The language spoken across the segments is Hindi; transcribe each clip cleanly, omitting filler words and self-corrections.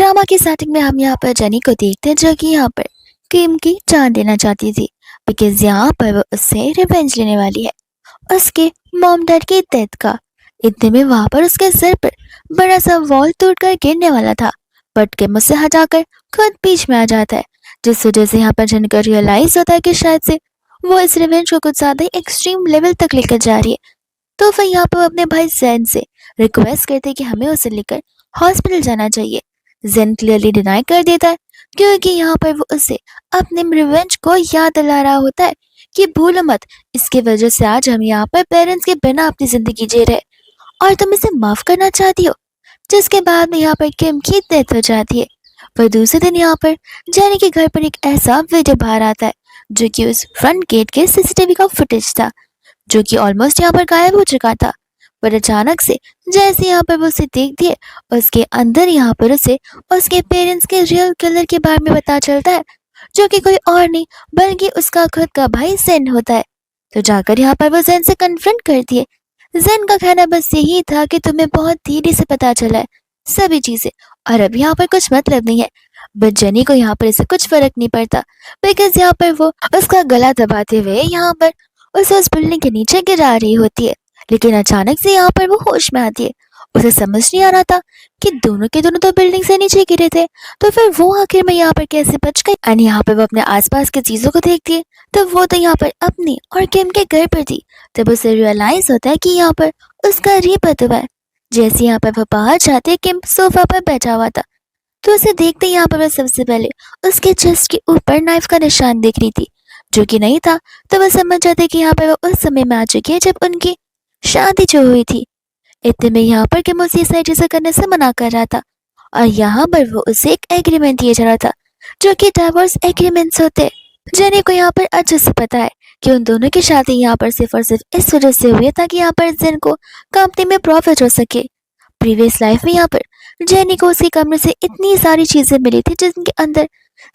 ड्रामा की स्टार्टिंग में हम यहाँ पर जेनी को देखते हैं जो कि यहाँ पर किम की जान लेना चाहती थी बिकॉज यहाँ पर वो उससे रिवेंज लेने वाली है उसके मॉम डैड की डेथ का। इतने में वहां पर उसके सिर पर बड़ा सा वॉल टूटकर गिरने वाला था बट किम उससे हटाकर खुद बीच में आ जाता है जिस वजह से यहाँ पर जेनी को रियलाइज होता है कि शायद से वो इस रिवेंज को कुछ ज्यादा ही एक्सट्रीम लेवल तक लेकर जा रही है। तो फिर यहाँ पर वो अपने भाई जैन से रिक्वेस्ट करते हैं कि हमें उसे लेकर हॉस्पिटल जाना चाहिए। जेन क्लियरली डिनाई कर देता है क्योंकि यहाँ पर वो उसे अपने रिवेंज को याद दिला रहा होता है कि भूलो मत, इसकी वजह से आज हम यहाँ पर पेरेंट्स के बिना अपनी जिंदगी जी रहे और तुम इसे माफ करना चाहती हो। जिसके बाद में यहाँ पर किम की डेथ हो जाती है। पर दूसरे दिन यहाँ पर जेनी के घर पर एक ऐसा वीडियो बाहर आता है जो कि उस फ्रंट गेट के सीसीटीवी का फुटेज था जो कि ऑलमोस्ट यहाँ पर गायब हो चुका था। पर अचानक से जैसे यहाँ पर वो उसे देखती है उसके अंदर यहाँ पर उसे उसके पेरेंट्स के रियल किलर के बारे में पता चलता है जो कि कोई और नहीं बल्कि उसका खुद का भाई जेन होता है। तो जाकर यहाँ पर वो जेन से कन्फ्रंट करती है। जेन का कहना बस यही था कि तुम्हें बहुत धीरे से पता चला है सभी चीजें और अब यहाँ पर कुछ मतलब नहीं है। बट जेनी को यहाँ पर इससे कुछ फर्क नहीं पड़ता बिकॉज यहाँ पर वो उसका गला दबाते हुए यहाँ पर उसे उस बिल्डिंग के नीचे गिरा रही होती है। लेकिन अचानक से यहाँ पर वो होश में आती है। उसे समझ नहीं आ रहा था कि दोनों के दोनों तो बिल्डिंग से नीचे गिरे थे तो फिर वो आखिर में यहाँ पर कैसे बच गई। एंड यहाँ पर वो अपने आसपास की चीजों को देखती है तो वो तो यहाँ पर अपनी और किम के घर पर थी। तब उसे रियलाइज होता है कि यहाँ पर उसका रीबर्थ हुआ है। जैसे यहाँ पर वो बाहर जाते ही किम सोफा पर बैठा हुआ था तो उसे देखते ही यहाँ पर वह सबसे पहले उसके चेस्ट के ऊपर नाइफ का निशान देख रही थी जो कि नहीं था। तो वह समझ जाते कि यहाँ पर वो उस समय में आ चुकी है जब उनकी शादी जो हुई थी। इतने में यहाँ पर किम उसे सारी चीजें करने से मना कर रहा था और यहाँ पर वो उसे एक एग्रीमेंट दिया जा रहा था जो कि डाइवोर्स एग्रीमेंट्स होते। जेनी को यहाँ पर अच्छे से पता है कि उन दोनों की शादी यहाँ पर सिर्फ और सिर्फ इस वजह से हुई है ताकि यहाँ पर जेन को कंपनी में प्रॉफिट हो सके। प्रीवियस लाइफ में यहाँ पर जेनी को उसके कमरे से इतनी सारी चीजें मिली थी जिनके अंदर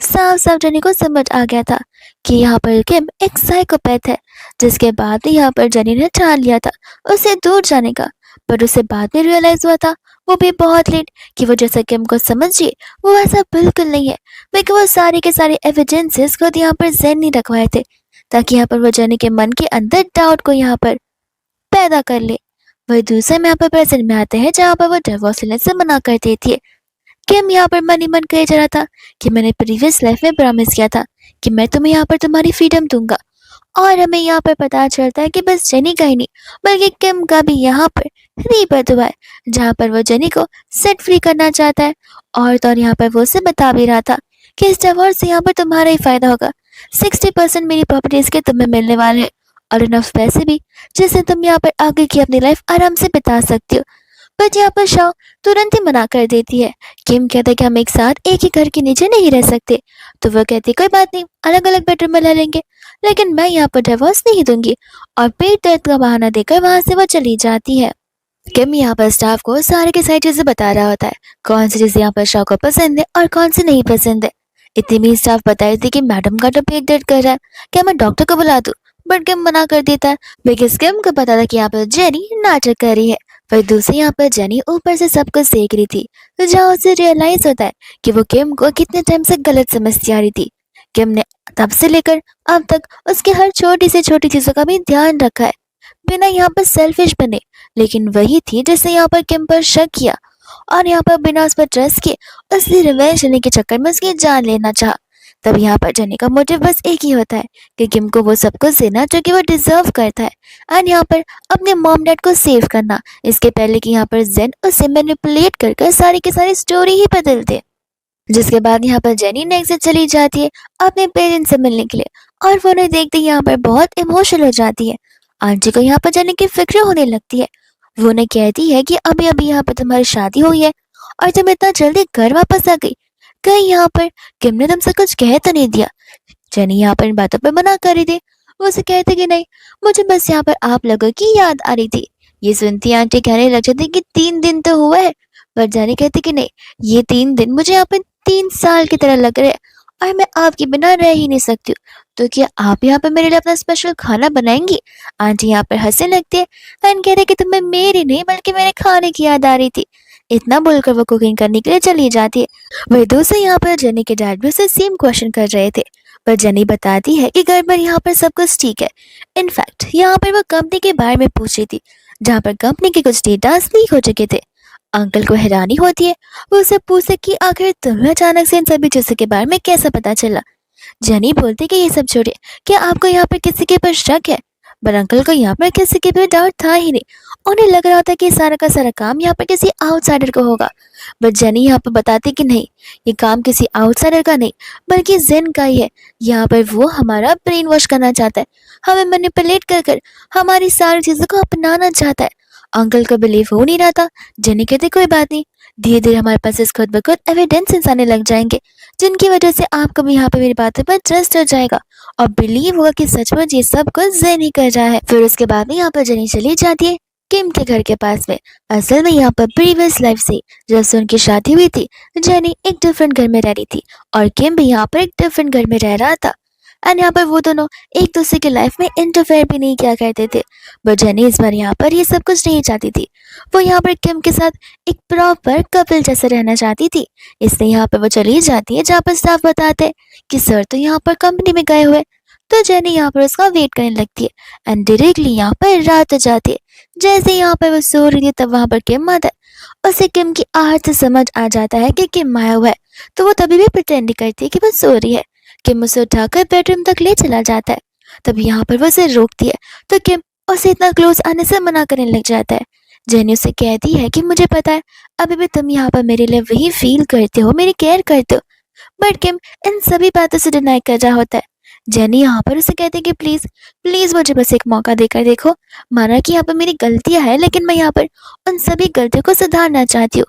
साफ साफ जेनी को समझ आ गया था कि यहाँ पर किम एक साइकोपैथ है। जिसके बाद ही यहाँ पर जेनी ने ठान लिया था उसे दूर जाने का। पर उसे बाद में रियलाइज हुआ था वो भी बहुत लेट कि वो जैसा किम को समझिए वो ऐसा बिल्कुल नहीं है बल्कि वो सारे के सारे एविडेंसेस खुद यहाँ पर जेन ने रखवाए थे ताकि यहाँ पर वो जेनी के मन के अंदर डाउट को यहाँ पर पैदा कर ले। वही दूसरे में यहाँ पर प्रेजेंट में आते हैं जहाँ पर वो डिवोर्स लेने से मना कर देती है। किम यहाँ पर मन ही मन कह जा रहा था कि मैंने प्रीवियस लाइफ में प्रॉमिस किया था कि मैं तुम्हें यहाँ पर तुम्हारी फ्रीडम दूंगा और हमें यहाँ पर पता चलता है कि बस जेनी का ही नहीं बल्कि किम का भी यहाँ पर रीबर्थ हुआ है जहाँ पर वो जेनी को सेट फ्री करना चाहता है। और यहाँ पर वो उसे बता भी रहा था कि इस डिवोर्स से यहाँ पर तुम्हारा ही फायदा होगा। 60% मेरी प्रॉपर्टीज के तुम्हें मिलने वाले हैं और इनफ पैसे भी जिससे तुम यहाँ पर आगे की अपनी लाइफ आराम से बिता सकती हो। बट यहाँ पर शाओ तुरंत ही मना कर देती है। किम कहता है कि हम एक साथ एक ही घर के नीचे नहीं रह सकते तो वह कहती कोई बात नहीं, अलग अलग बेडरूम में रह लेंगे लेकिन मैं यहाँ पर डिवोर्स नहीं दूंगी और पेट दर्द का बहाना देकर वहां से वो चली जाती है। किम यहाँ पर स्टाफ को सारे के सारी चीजें बता रहा होता है कौन सी चीजें यहाँ पर शाओ को पसंद है और कौन सी नहीं पसंद है। इतनी में स्टाफ बताई थी कि मैडम का तो पेट दर्द कर रहा है, क्या मैं डॉक्टर को बुला दूं। बट किम मना कर देता है बिकॉज किम को पता था कि यहाँ पर जेनी नाटक कर रही है। पर दूसरी यहाँ पर जेनी ऊपर से सब कुछ देख रही थी तो जहाँ उसे रियलाइज होता है कि वो किम को कितने टाइम से गलत समझती आ रही थी। किम ने तब से लेकर अब तक उसकी हर छोटी से छोटी चीजों का भी ध्यान रखा है बिना यहाँ पर सेल्फिश बने। लेकिन वही थी जिसने यहाँ पर किम पर शक किया और यहाँ पर बिना उस पर ट्रस्ट किए उसने रिवेंज लेने के चक्कर में उसकी जान लेना चाहा। तब यहाँ पर जेनी का मोटिव बस एक ही होता है कि किम को वो सब कुछ देना जो कि वो डिजर्व करता है एंड यहाँ पर अपने मॉम डैड को सेव करना इसके पहले कि यहाँ पर जेन उसे मैनिपुलेट कर सारी की सारी स्टोरी ही बदल दे। जिसके बाद यहाँ पर जेनी नेक्स्ट से चली जाती है अपने पेरेंट्स से मिलने के लिए और वो उन्हें देखते यहाँ पर बहुत इमोशनल हो जाती है। आंटी को यहाँ पर जेनी की फिक्र होने लगती है। वो उन्हें कहती है कि अभी अभी यहाँ पर तुम्हारी शादी हुई है और तुम इतना जल्दी घर वापस आ गई, कहीं यहाँ पर किम ने तुमसे कुछ कह तो नहीं दिया। जेनी यहाँ पर इन बातों पर मना कर रही थी। वो उसे कहते कि नहीं, मुझे बस यहाँ पर आप लोगों की याद आ रही थी। ये सुनती आंटी कहने लग जाती कि 3 दिन तो हुआ है। पर जेनी कहती कि नहीं, ये 3 दिन मुझे यहाँ पर 3 साल की तरह लग रहे हैं और मैं आपके बिना रह ही नहीं सकती हूँ। तो क्या आप यहाँ पर मेरे लिए अपना स्पेशल खाना बनाएंगी। आंटी यहाँ पर हंसने लगती है एंड कहते कि तुम्हें मेरी नहीं बल्कि मेरे खाने की याद आ रही थी। इतना बोलकर वो कुकिंग करने के लिए चली जाती है। वही दूसरे यहाँ पर जेनी के डैड भी उसे सेम क्वेश्चन कर रहे थे, पर जेनी बताती है कि घर पर यहाँ पर सब कुछ ठीक है। इनफैक्ट यहाँ पर वो कंपनी के बारे में पूछ रही थी, जहाँ पर कंपनी के कुछ डेटा लीक हो चुके थे। अंकल को हैरानी होती है, वो उसे पूछते कि आखिर तुम्हें अचानक से इन सभी चीजों के बारे में कैसे पता चला। जेनी बोलती कि ये सब छोड़िए, क्या आपको यहाँ पर किसी के ऊपर शक है? पर अंकल को यहाँ पर किसी के ऊपर डाउट था ही नहीं। उन्हें लग रहा था कि सारा का सारा काम यहाँ पर किसी आउटसाइडर को होगा। बट जेनी यहाँ पर बताती कि नहीं, ये काम किसी आउटसाइडर का नहीं बल्कि जेन का ही है। यहाँ पर वो हमारा ब्रेन वॉश करना चाहता है, हमें मैनिपुलेट कर कर हमारी सारी चीजों को अपनाना चाहता है। अंकल को बिलीव हो नहीं रहा था। जेनी कहती कोई बात नहीं, धीरे धीरे हमारे पास इस खुद ब खुद एविडेंसेस आने लग जाएंगे, जिनकी वजह से आपको भी यहाँ पे मेरी बातों पर ट्रस्ट हो जाएगा और बिलीव होगा कि सचमुच ये सब कुछ जेन ही कर रहा है। फिर उसके बाद में यहाँ पर जेनी चली जाती है किम के घर के पास में। असल में यहाँ पर प्रीवियस लाइफ से जब से उनकी शादी हुई थी, जेनी एक डिफरेंट घर में रह रही थी और किम भी यहाँ पर एक डिफरेंट घर में रह रहा था। एंड यहाँ पर वो दोनों एक दूसरे की लाइफ में इंटरफेयर भी नहीं किया करते थे। बट जेनी इस बार यहाँ पर ये सब कुछ नहीं चाहती थी। वो यहाँ पर किम के साथ एक प्रॉपर कपल जैसे रहना चाहती थी। इसलिए यहाँ पर वो चली जाती है जहाँ पर स्टाफ बताते हैं कि सर तो यहाँ पर कंपनी में गए हुए। तो जेनी यहाँ पर उसका वेट करने लगती है एंड डायरेक्टली यहाँ पर रात हो जाती है। जैसे यहाँ पर वो सो रही थी तब वहाँ पर किम आता है। उसे किम की आहट से समझ आ जाता है कि किम आया हुआ है, तो वो तभी भी प्रिटेंड करती है कि वो सो रही है। किम उसे उठाकर बेडरूम तक ले चला जाता है। तब यहाँ पर वो उसे रोकती है, तो किम उसे इतना क्लोज आने से मना करने लग जाता है। जेनी उसे कहती है कि मुझे पता है अभी भी तुम यहाँ पर मेरे लिए वही फील करते हो, मेरी केयर करते हो। बट किम इन सभी बातों से डिनाई कर रहा होता है। जेनी यहाँ पर उसे कहती है कि प्लीज प्लीज मुझे बस एक मौका देकर देखो। माना कि यहाँ पर मेरी गलतियां हैं, लेकिन मैं यहाँ पर उन सभी गलतियों को सुधारना चाहती हूँ।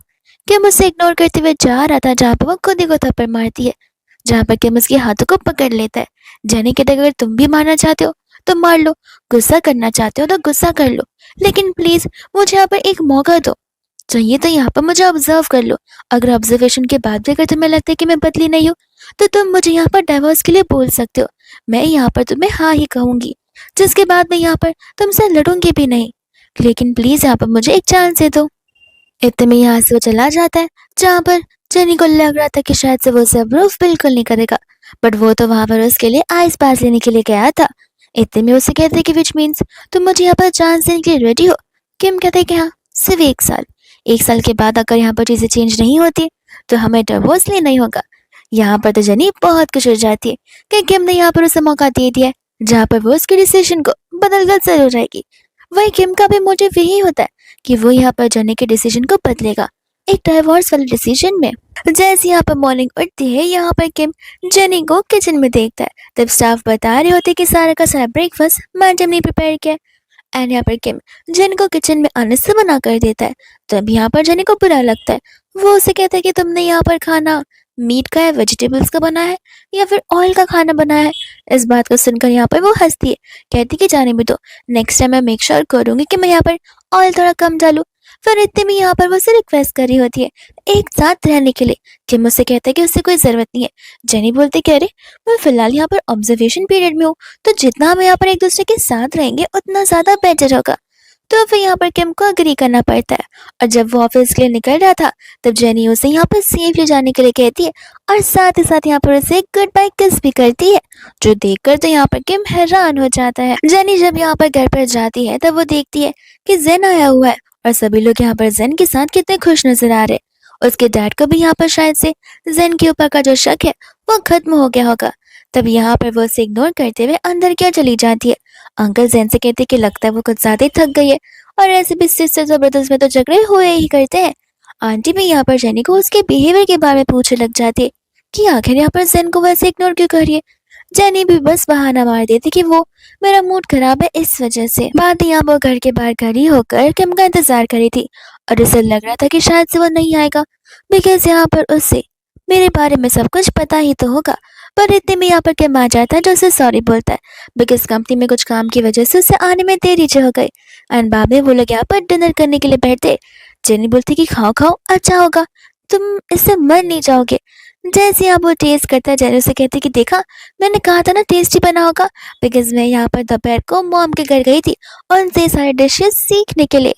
किम उसे इग्नोर करते हुए जा रहा था, जहाँ पर वो खुद ही को थप्पड़ मारती है, जहाँ पर किम उसके हाथों को पकड़ लेता है। जेनी कहता है अगर तुम भी मारना चाहते हो तो मार लो, गुस्सा करना चाहते हो तो गुस्सा कर लो, लेकिन प्लीज मुझे यहाँ पर एक मौका दो। चाहिए तो यहाँ पर मुझे ऑब्जर्व कर लो। अगर ऑब्जर्वेशन के बाद भी अगर तुम्हें लगता है कि मैं बदली नहीं हूँ, तो तुम मुझे यहाँ पर डाइवोर्स के लिए बोल सकते हो। मैं यहाँ पर तुम्हें हाँ ही कहूंगी, जिसके बाद मैं यहाँ पर तुमसे लड़ूंगी भी नहीं। लेकिन प्लीज यहाँ पर मुझे एक चांस दे दो। इतने में यहाँ से वो चला जाता है, जहाँ पर जेनी को लग रहा था कि शायद से वो उसे अप्रूव बिल्कुल नहीं करेगा। बट वो तो वहां पर उसके लिए आइस पास लेने के लिए गया था। इतने में उसे कहते कि विच मीन्स तुम मुझे यहाँ पर चांस देने के लिए रेडी हो। किम कहते कि हाँ, सिर्फ 1 साल। 1 साल के बाद अगर यहाँ पर चीजें चेंज नहीं होती तो हमें डिवोर्स लेना ही होगा। यहाँ पर तो जेनी बहुत खुश हो जाती है कि किम ने यहाँ पर उसे मौका दे दिया है, जहाँ पर वो उसके डिसीजन को बदल कर जरूर जाएगी। वही किम का भी मोटिव यही होता है कि वो यहाँ पर जेनी के डिसीजन को बदलेगा एक डाइवोर्स वाले डिसीजन में। जैसे यहाँ पर मॉर्निंग उठती है, यहाँ पर किम जेनी को किचन में देखता है। तब स्टाफ बता रहे होते कि सारा का सारा ब्रेकफास्ट मैडम ने प्रिपेयर किया। एंड यहाँ पर किम जेनी को किचन में आने से मना कर देता है। तब यहाँ पर जेनी को बुरा लगता है। वो उसे कहता है कि तुमने यहाँ पर खाना मीट का है, वेजिटेबल्स का बना है या फिर ऑयल का खाना बनाया है। इस बात को सुनकर यहाँ पर वो हंसती है, कहती कि जाने भी दो, नेक्स्ट टाइम मैं मेक श्योर करूंगी कि मैं यहाँ पर ऑयल थोड़ा कम डालूं। फिर इतने में यहाँ पर वो उसे रिक्वेस्ट कर रही होती है एक साथ रहने के लिए। किम उससे कहता है कि उससे कोई जरूरत नहीं है। जेनी बोलती कि अरे मैं फिलहाल यहाँ पर ऑब्जर्वेशन पीरियड में हूँ, तो जितना हम यहाँ पर एक दूसरे के साथ रहेंगे उतना ज्यादा बेटर होगा। तो फिर यहाँ पर किम को अग्री करना पड़ता है। और जब वो ऑफिस के लिए निकल रहा था, तब जेनी उसे यहाँ पर सेफली जाने के लिए कहती है और साथ ही साथ यहाँ पर उसे गुड बाय किस भी करती है, जो देखकर तो यहाँ पर किम हैरान हो जाता है। जेनी जब यहाँ पर घर पर जाती है तब वो देखती है कि जेन आया हुआ है और सभी लोग यहाँ पर जेन के साथ कितने खुश नजर आ रहे। उसके डैड को भी यहाँ पर शायद से जेन के ऊपर का जो शक है वो खत्म हो गया होगा। तब यहाँ पर वो उसे इग्नोर करते हुए अंदर क्या चली जाती है। अंकल जेन से कहते कि लगता है वो कुछ ज्यादा ही थक गई है और ऐसे भी सिस्टर्स और ब्रदर्स में तो झगड़े हुए ही करते हैं। आंटी भी यहाँ पर जेनी को उसके बिहेवियर के बारे में पूछने लग जाती है कि आखिर यहाँ पर जेन को वैसे इग्नोर क्यों कर रही है। जेनी भी बस बहाना मार देती कि वो मेरा मूड खराब है इस वजह से। बाद यहाँ वो घर के बाहर खड़ी होकर किम का इंतजार करी थी और उसे लग रहा था कि शायद से वो नहीं आएगा, बिकॉज यहाँ पर उससे मेरे बारे में सब कुछ पता ही तो होगा। पर इतने में यहाँ पर किम आ जाता है जो उसे सॉरी बोलता है, बिकॉज कंपनी में कुछ काम की वजह से उसे आने में देरी हो गई। एंड बाद में वो लोग यहाँ पर डिनर करने के लिए बैठते। जेनी बोलती कि खाओ खाओ, अच्छा होगा, तुम इससे मर नहीं जाओगे। जैसे यहाँ वो टेस्ट करता है, जेनी उसे कहती कि देखा मैंने कहा था ना टेस्टी बना होगा, बिकॉज मैं यहाँ पर दोपहर को मॉम के घर गई थी और उनसे सारे डिशेस सीखने के लिए।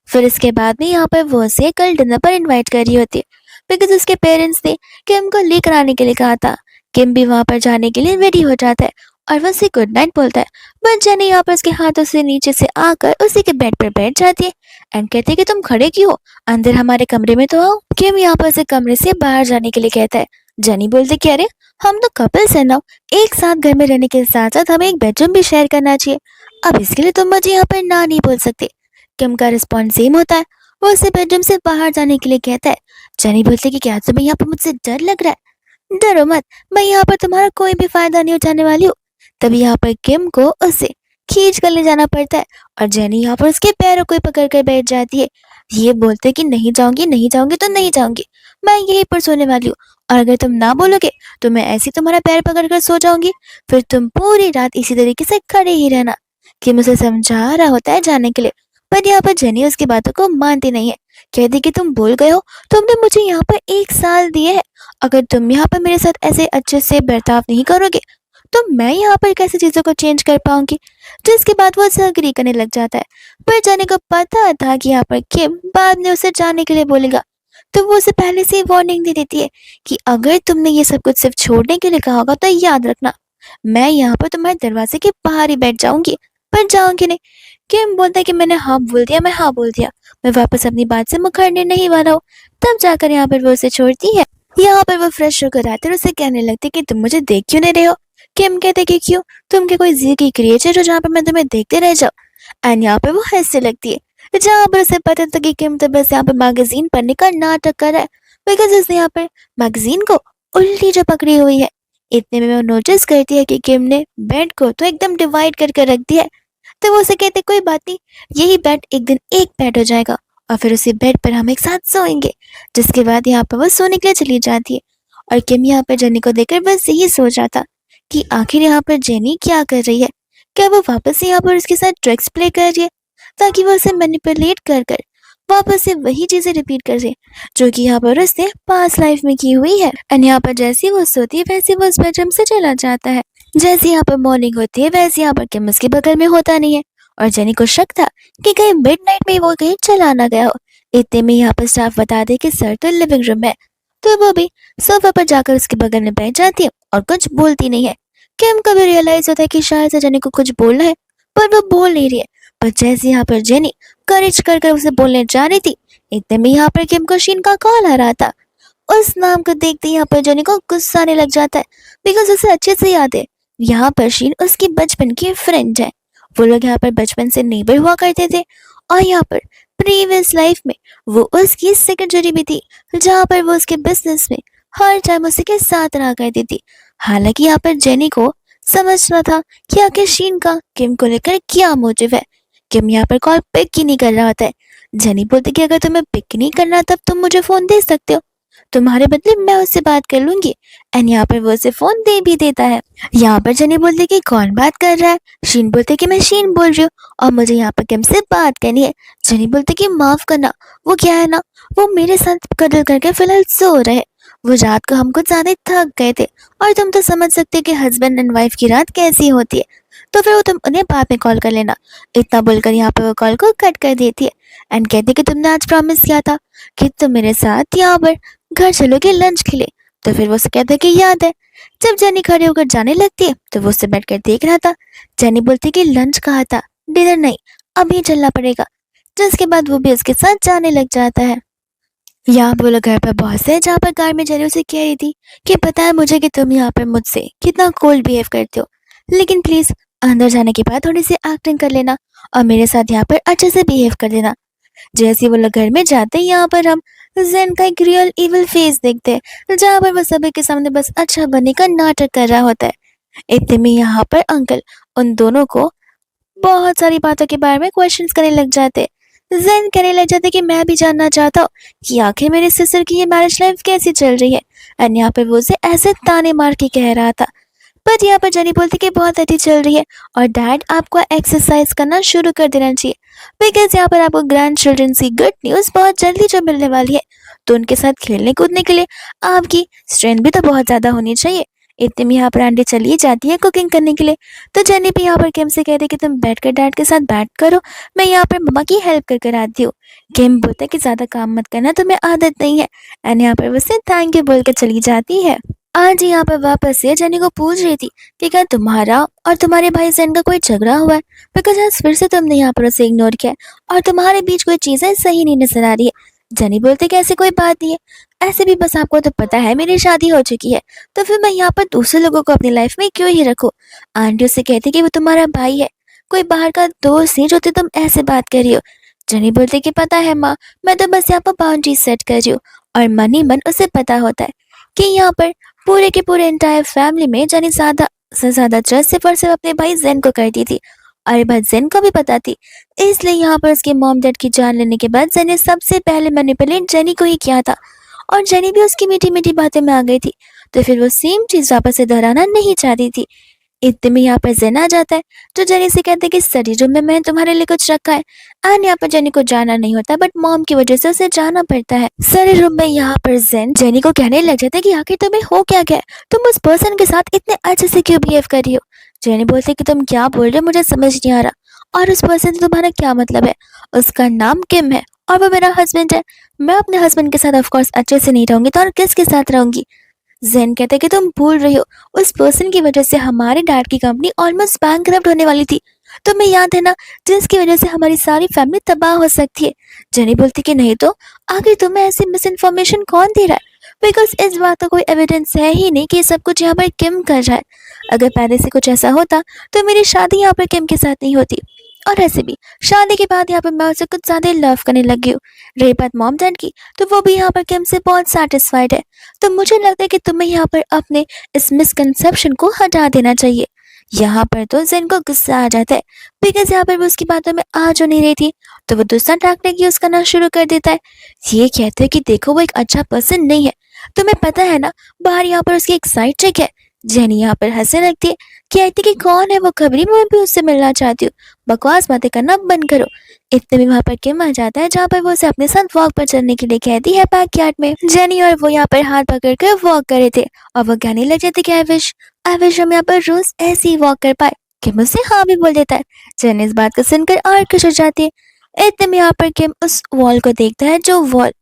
फिर इसके बाद में यहाँ पर वो उसे कल डिनर पर इनवाइट कर रही होती है। बिकॉज उसके पेरेंट्स ने किम को लेकर आने के लिए कहा था। किम भी वहां पर जाने के लिए रेडी हो जाता है और वो उसे गुड नाइट बोलता है। बट जेनी यहाँ पर उसके हाथों से नीचे से आकर उसी के बेड पर बैठ जाती है एंड कहती है कि तुम खड़े क्यों हो, अंदर हमारे कमरे में तो आओ। किम यहाँ पर उसे कमरे से बाहर जाने के लिए कहता है। जेनी बोलती कि अरे हम तो कपल्स है ना, एक साथ घर में रहने के साथ साथ हमें एक बेडरूम भी शेयर करना चाहिए, अब इसके लिए तुम मुझे यहाँ पर ना नहीं बोल सकते। किम का रिस्पॉन्स सेम होता है, वो उसे बेडरूम से बाहर जाने के लिए कहता है। जेनी बोलती कि क्या तुम्हें यहाँ पर मुझसे डर लग रहा है? डरो मत, मैं यहाँ पर तुम्हारा कोई भी फायदा नहीं उठाने वाली हूँ। तभी यहाँ पर किम को उसे खींच कर ले जाना पड़ता है और जेनी यहाँ पर उसके पैरों को पकड़ कर बैठ जाती है, ये बोलते कि नहीं जाऊंगी नहीं जाऊंगी तो नहीं जाऊंगी, मैं यहीं पर सोने वाली हूँ और अगर तुम ना बोलोगे तो मैं ऐसे तुम्हारा पैर पकड़ कर सो जाऊंगी, फिर तुम पूरी रात इसी तरीके से खड़े ही रहना। किम उसे समझा रहा होता है जाने के लिए, पर यहाँ पर जेनी उसकी बातों को मानती नहीं है। कहती कि तुम भूल गए हो, तुमने मुझे यहाँ पर 1 साल दिए है, अगर तुम यहाँ पर मेरे साथ ऐसे अच्छे से बर्ताव नहीं करोगे तो मैं यहाँ पर कैसे चीजों को चेंज कर पाऊंगी। जिसके बाद वो उसे अग्री करने लग जाता है, पर जेनी को पता था कि यहाँ पर किम बाद में उसे जाने के लिए बोलेगा, तो वो उसे पहले से ही वार्निंग दे देती है कि अगर तुमने ये सब कुछ सिर्फ छोड़ने के लिए कहा होगा तो याद रखना मैं यहाँ पर तुम्हारे दरवाजे के बाहर ही बैठ जाऊंगी, पर जाऊंगी नहीं। किम बोलता है कि मैंने हाँ बोल दिया, मैं हाँ बोल दिया, मैं वापस अपनी बात से मुकरने नहीं वाला हूँ। तब जाकर यहाँ पर वो उसे छोड़ती है। यहाँ पर वो फ्रेश होकर आते और उसे कहने लगती कि तुम मुझे देख क्यों नहीं रहे हो। किम कहते कि क्यों, तुम क्या कोई जी की क्रिएचर हो जहाँ पर मैं तुम्हें देखते रह जाऊँ। एंड यहाँ पर वो हंसने लगती है, जहाँ पर उसे पता था कि किम तो बस यहाँ पर मैगजीन पढ़ने का नाटक कर रहा है, बिकॉज उसने यहाँ पर मैगजीन को उल्टी जो पकड़ी हुई है। इतने में वो नोटिस करती है कि किम ने बेड को तो एकदम डिवाइड करके रख दिया है। तो वो उसे कहते कोई बात नहीं, यही बेड एक दिन एक बेड हो जाएगा और फिर उसी बेड पर हम एक साथ सोएंगे। जिसके बाद यहाँ पर वो सोने के लिए चली जाती है और किम यहाँ पर जेनी को देखकर बस यही सोच रहा था कि आखिर यहाँ पर जेनी क्या कर रही है, क्या वो वापस यहाँ पर उसके साथ ट्रिक्स प्ले कर रही है ताकि वो उसे मैनिपुलेट कर कर वापस से वही चीजें रिपीट कर रही जो कि यहाँ पर उसने पास्ट लाइफ में की हुई है। एंड यहाँ पर जैसी वो सोती है वैसे वो उस बेडरूम से चला जाता है। जैसे यहाँ पर मॉर्निंग होती है वैसे यहाँ पर किम उसके बगल में होता नहीं है और जेनी को शक था कि कहीं मिडनाइट में वो कहीं चला ना गया हो। इतने में यहाँ पर स्टाफ बता दे कि सर तो लिविंग रूम में, तो वो भी सोफा पर जाकर उसके बगल में बैठ जाती है और कुछ बोलती नहीं है। किम को भी रियलाइज होता है कि शायद से जेनी को कुछ बोलना है पर वो बोल नहीं रही है। पर जैसे यहाँ पर जेनी करेज कर कर उसे बोलने जा रही थी, इतने में यहाँ पर किम को शीन का कॉल आ रहा था। उस नाम को देखते यहाँ पर जेनी को गुस्सा आने लग जाता है, बिकॉज उसे अच्छे से याद है यहाँ पर शीन उसकी बचपन की फ्रेंड है। वो लोग यहाँ पर बचपन से नेबर हुआ करते थे और यहाँ पर प्रीवियस लाइफ में वो उसकी सेक्रेटरी भी थी, जहाँ पर वो उसके बिजनेस में हर टाइम उसी के साथ रहा करती थी। हालांकि यहाँ पर जेनी को समझना था कि आखिर शीन का किम को लेकर क्या मोटिव है। किम यहाँ पर कॉल पिक ही नहीं कर रहा होता है। जेनी बोलती कि अगर तुम्हें पिक नहीं करना तब तुम मुझे फोन दे सकते हो, तुम्हारे बदले मैं उससे बात कर लूंगी। एंड यहाँ पर वो उसे फोन दे भी देता है। यहाँ पर जेनी बोलती कि कौन बात कर रहा है। शीन बोलते कि मैं शीन बोल रही हूँ और मुझे यहाँ पर किम से बात करनी है। जेनी बोलते कि माफ करना, वो क्या है ना, वो मेरे साथ कदल करके फिलहाल सो रहे, वो रात को हम कुछ ज्यादा थक गए थे और तुम तो समझ सकते कि हस्बैंड एंड वाइफ की रात कैसी होती है, तो फिर वो तुम उन्हें बाद में कॉल कर लेना। इतना बोलकर यहाँ पे वो कॉल को कट कर देती है एंड कहती कि तुमने आज प्रॉमिस किया था कि तुम मेरे साथ यहाँ पर घर चलोगे लंच के लिए। तो फिर वो उसे कहता है कि याद है। जब जेनी खड़े होकर जाने लगती है तो वो उससे बैठकर देख रहा था। जेनी बोलती कि लंच कहा था, डिनर नहीं, अभी चलना पड़ेगा। जिसके बाद वो भी उसके साथ जाने लग जाता है। यहाँ वो लोग घर पर बहुत से, जहाँ पर कार में जेनी उसे कह रही थी कि पता है मुझे कि तुम यहाँ पर मुझसे कितना कोल्ड बिहेव करते हो, लेकिन प्लीज अंदर जाने के बाद थोड़ी सी एक्टिंग कर लेना और मेरे साथ यहाँ पर अच्छे से बिहेव कर देना। जैसे वो लोग घर में जाते हैं यहाँ पर हम जेन का एक रियल इविल फेस देखते हैं, जहाँ पर वो सभी के सामने बस अच्छा बनने का नाटक कर रहा होता है। इतने में यहाँ पर अंकल उन दोनों को बहुत सारी बातों के बारे में क्वेश्चंस करने लग जाते। जेन कहने लग जाते कि मैं भी जानना चाहता हूँ कि आखिर मेरे सिस्टर की ये मैरिज लाइफ कैसी चल रही है। एंड यहाँ पर वो उसे ऐसे ताने मार के कह रहा था। बट यहाँ पर जेनी बोलती कि बहुत अच्छी चल रही है और डैड आपको एक्सरसाइज करना शुरू कर देना चाहिए, बिकॉज यहाँ पर आपको ग्रैंड चिल्ड्रन की गुड न्यूज बहुत जल्दी जो मिलने वाली है, तो उनके साथ खेलने कूदने के लिए आपकी स्ट्रेंथ भी तो बहुत ज्यादा होनी चाहिए। इतने में यहाँ पर आंटी चली जाती है कुकिंग करने के लिए, तो जेनी भी यहाँ पर किम से कहती कि तुम बैठ कर डैड के साथ बैठ करो, मैं यहाँ पर मम्मा की हेल्प कर कर आती हूँ। किम बोलता है कि ज्यादा काम मत करना, तुम्हें आदत नहीं है। एंड यहाँ पर वो उसे थैंक यू बोल के चली जाती है। आज यहाँ पर वापस से जेनी को पूछ रही थी कि क्या तुम्हारा और तुम्हारे भाई जैन का कोई झगड़ा हुआ है, बिकॉज आज फिर से तुमने यहाँ पर उसे इग्नोर किया है और तुम्हारे बीच कोई चीजें सही नहीं नजर आ रही है। जेनी बोलते कि ऐसी कोई बात नहीं है, ऐसे भी बस आपको तो पता है मेरी शादी हो चुकी है, तो फिर मैं यहाँ पर दूसरे लोगों को अपनी लाइफ में क्यों ही रखूं। आंटी उससे कहती कि वो तुम्हारा भाई है, कोई बाहर का दोस्त नहीं जो तुम ऐसे बात कर रही हो। जेनी बोलती कि पता है माँ, मैं तो बस यहाँ पर बाउंड्री सेट कर रही हूँ। और मन ही मन उसे पता होता है कि यहाँ पर पूरे के पूरे एंटायर फैमिली में जानी ज्यादा से ज्यादा ट्रस्ट सिर्फ और सिर्फ अपने भाई जेन को करती थी। और भाई जेन को भी पता थी, इसलिए यहाँ पर उसके मॉम डैड की जान लेने के बाद जेन ने सबसे पहले मैनिपुलेट जेनी को ही किया था। और जेनी भी उसकी मीठी मीठी बातें में आ गई थी, तो फिर वो सेम चीज वापस से दोहराना नहीं चाहती थी। इतने में यहाँ पर जेन आ जाता है, जो जेनी से कहते हैं कि स्टडी रूम में मैंने तुम्हारे लिए कुछ रखा है। एंड यहाँ पर जेनी को जाना नहीं होता, बट मॉम की वजह से उसे जाना पड़ता है। स्टडी रूम में यहाँ पर जेन जेनी को कहने लग जाता है कि आखिर तुम्हें हो क्या गया है? तुम उस पर्सन के साथ इतने अच्छे से क्यों बिहेव कर रही हो? जेनी बोलती है कि तुम क्या बोल रहे हो, मुझे समझ नहीं आ रहा। और उस पर्सन से तुम्हारा क्या मतलब है? उसका नाम किम है और वो मेरा हस्बैंड है। मैं अपने हस्बैंड के साथ ऑफकोर्स अच्छे से नहीं रहूंगी, तो और किसके साथ रहूंगी? जेन कहता है कि तुम भूल रही हो, उस पर्सन की वजह से हमारे डैड की कंपनी ऑलमोस्ट बैंकरप्ट होने वाली थी। तुम्हें याद है ना, जिसकी वजह से हमारी सारी फैमिली तबाह हो सकती है। जेनी बोलती कि नहीं तो आखिर तुम्हें ऐसी मिस इन्फॉर्मेशन कौन दे रहा है? बिकॉज इस बात का कोई एविडेंस है ही नहीं कि ये सब कुछ यहाँ पर किम कर रहा है। अगर पहले से कुछ ऐसा होता तो मेरी शादी यहाँ पर किम के साथ नहीं होती। और ऐसे भी शादी के बाद यहाँ पर मैं उससे कुछ ज्यादा लव करने लगी हूँ। रही बात मॉम डैड की, तो वो भी यहाँ पर किम से बहुत सेटिस्फाइड है। तो मुझे लगता है कि तुम्हें यहाँ पर अपने इस मिसकंसेप्शन को हटा देना चाहिए। यहाँ पर तो जेन को गुस्सा आ जाता है, बिकॉज यहाँ पर वो उसकी बातों में आ जो नहीं रही थी, तो वो दूसरा टैक्टिक यूज करना शुरू कर देता है। ये कहते हैं कि देखो वो एक अच्छा पर्सन नहीं है, तुम्हें पता है ना बाहर यहाँ पर उसकी एक साइड चिक है। जेनी यहाँ पर हंसने लगती है, कहती कि कौन है वो खबरी, मैं भी उससे मिलना चाहती हूँ, बकवास बातें करना बंद करो। इतने में वहां पर किम आ जाता है, जहाँ पर वो उसे अपने साथ वॉक पर चलने के लिए कहती है बैकयार्ड में। जेनी और वो यहाँ पर हाथ पकड़ कर वॉक कर रहे थे और वो कहने लग जाती कि आई विश हम यहाँ पर रोज ऐसे ही वॉक कर पाए। किम उससे हाँ भी बोल देता है। जेनी इस बात को सुनकर और खुश हो जाती है। इतने में यहाँ पर किम उस वॉल को देखता है, जो वॉल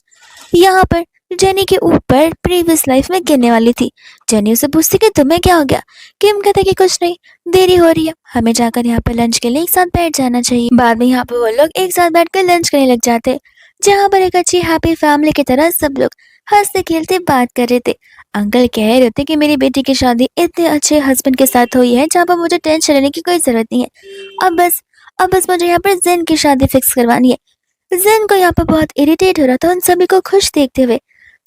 यहाँ पर जेनी के ऊपर प्रीवियस लाइफ में गिरने वाली थी। जेनी उसे पूछती कि तुम्हें क्या हो गया? किम कहता कि कुछ नहीं, देरी हो रही है, हमें जाकर यहाँ पर लंच के लिए एक साथ बैठ जाना चाहिए। बाद में यहाँ पर वो लोग एक साथ बैठकर लंच करने लग जाते, जहाँ पर एक अच्छी हैप्पी फैमिली की तरह सब लोग हंसते खेलते बात कर रहे थे। अंकल कह रहे थे कि मेरी बेटी की शादी इतने अच्छे हस्बैंड के साथ हुई है, जहाँ पर मुझे टेंशन लेने की कोई जरूरत नहीं है। अब बस मुझे यहाँ पर जेन की शादी फिक्स करवानी है। जेन को यहाँ पर बहुत इरिटेट हो रहा था उन सभी को खुश देखते हुए।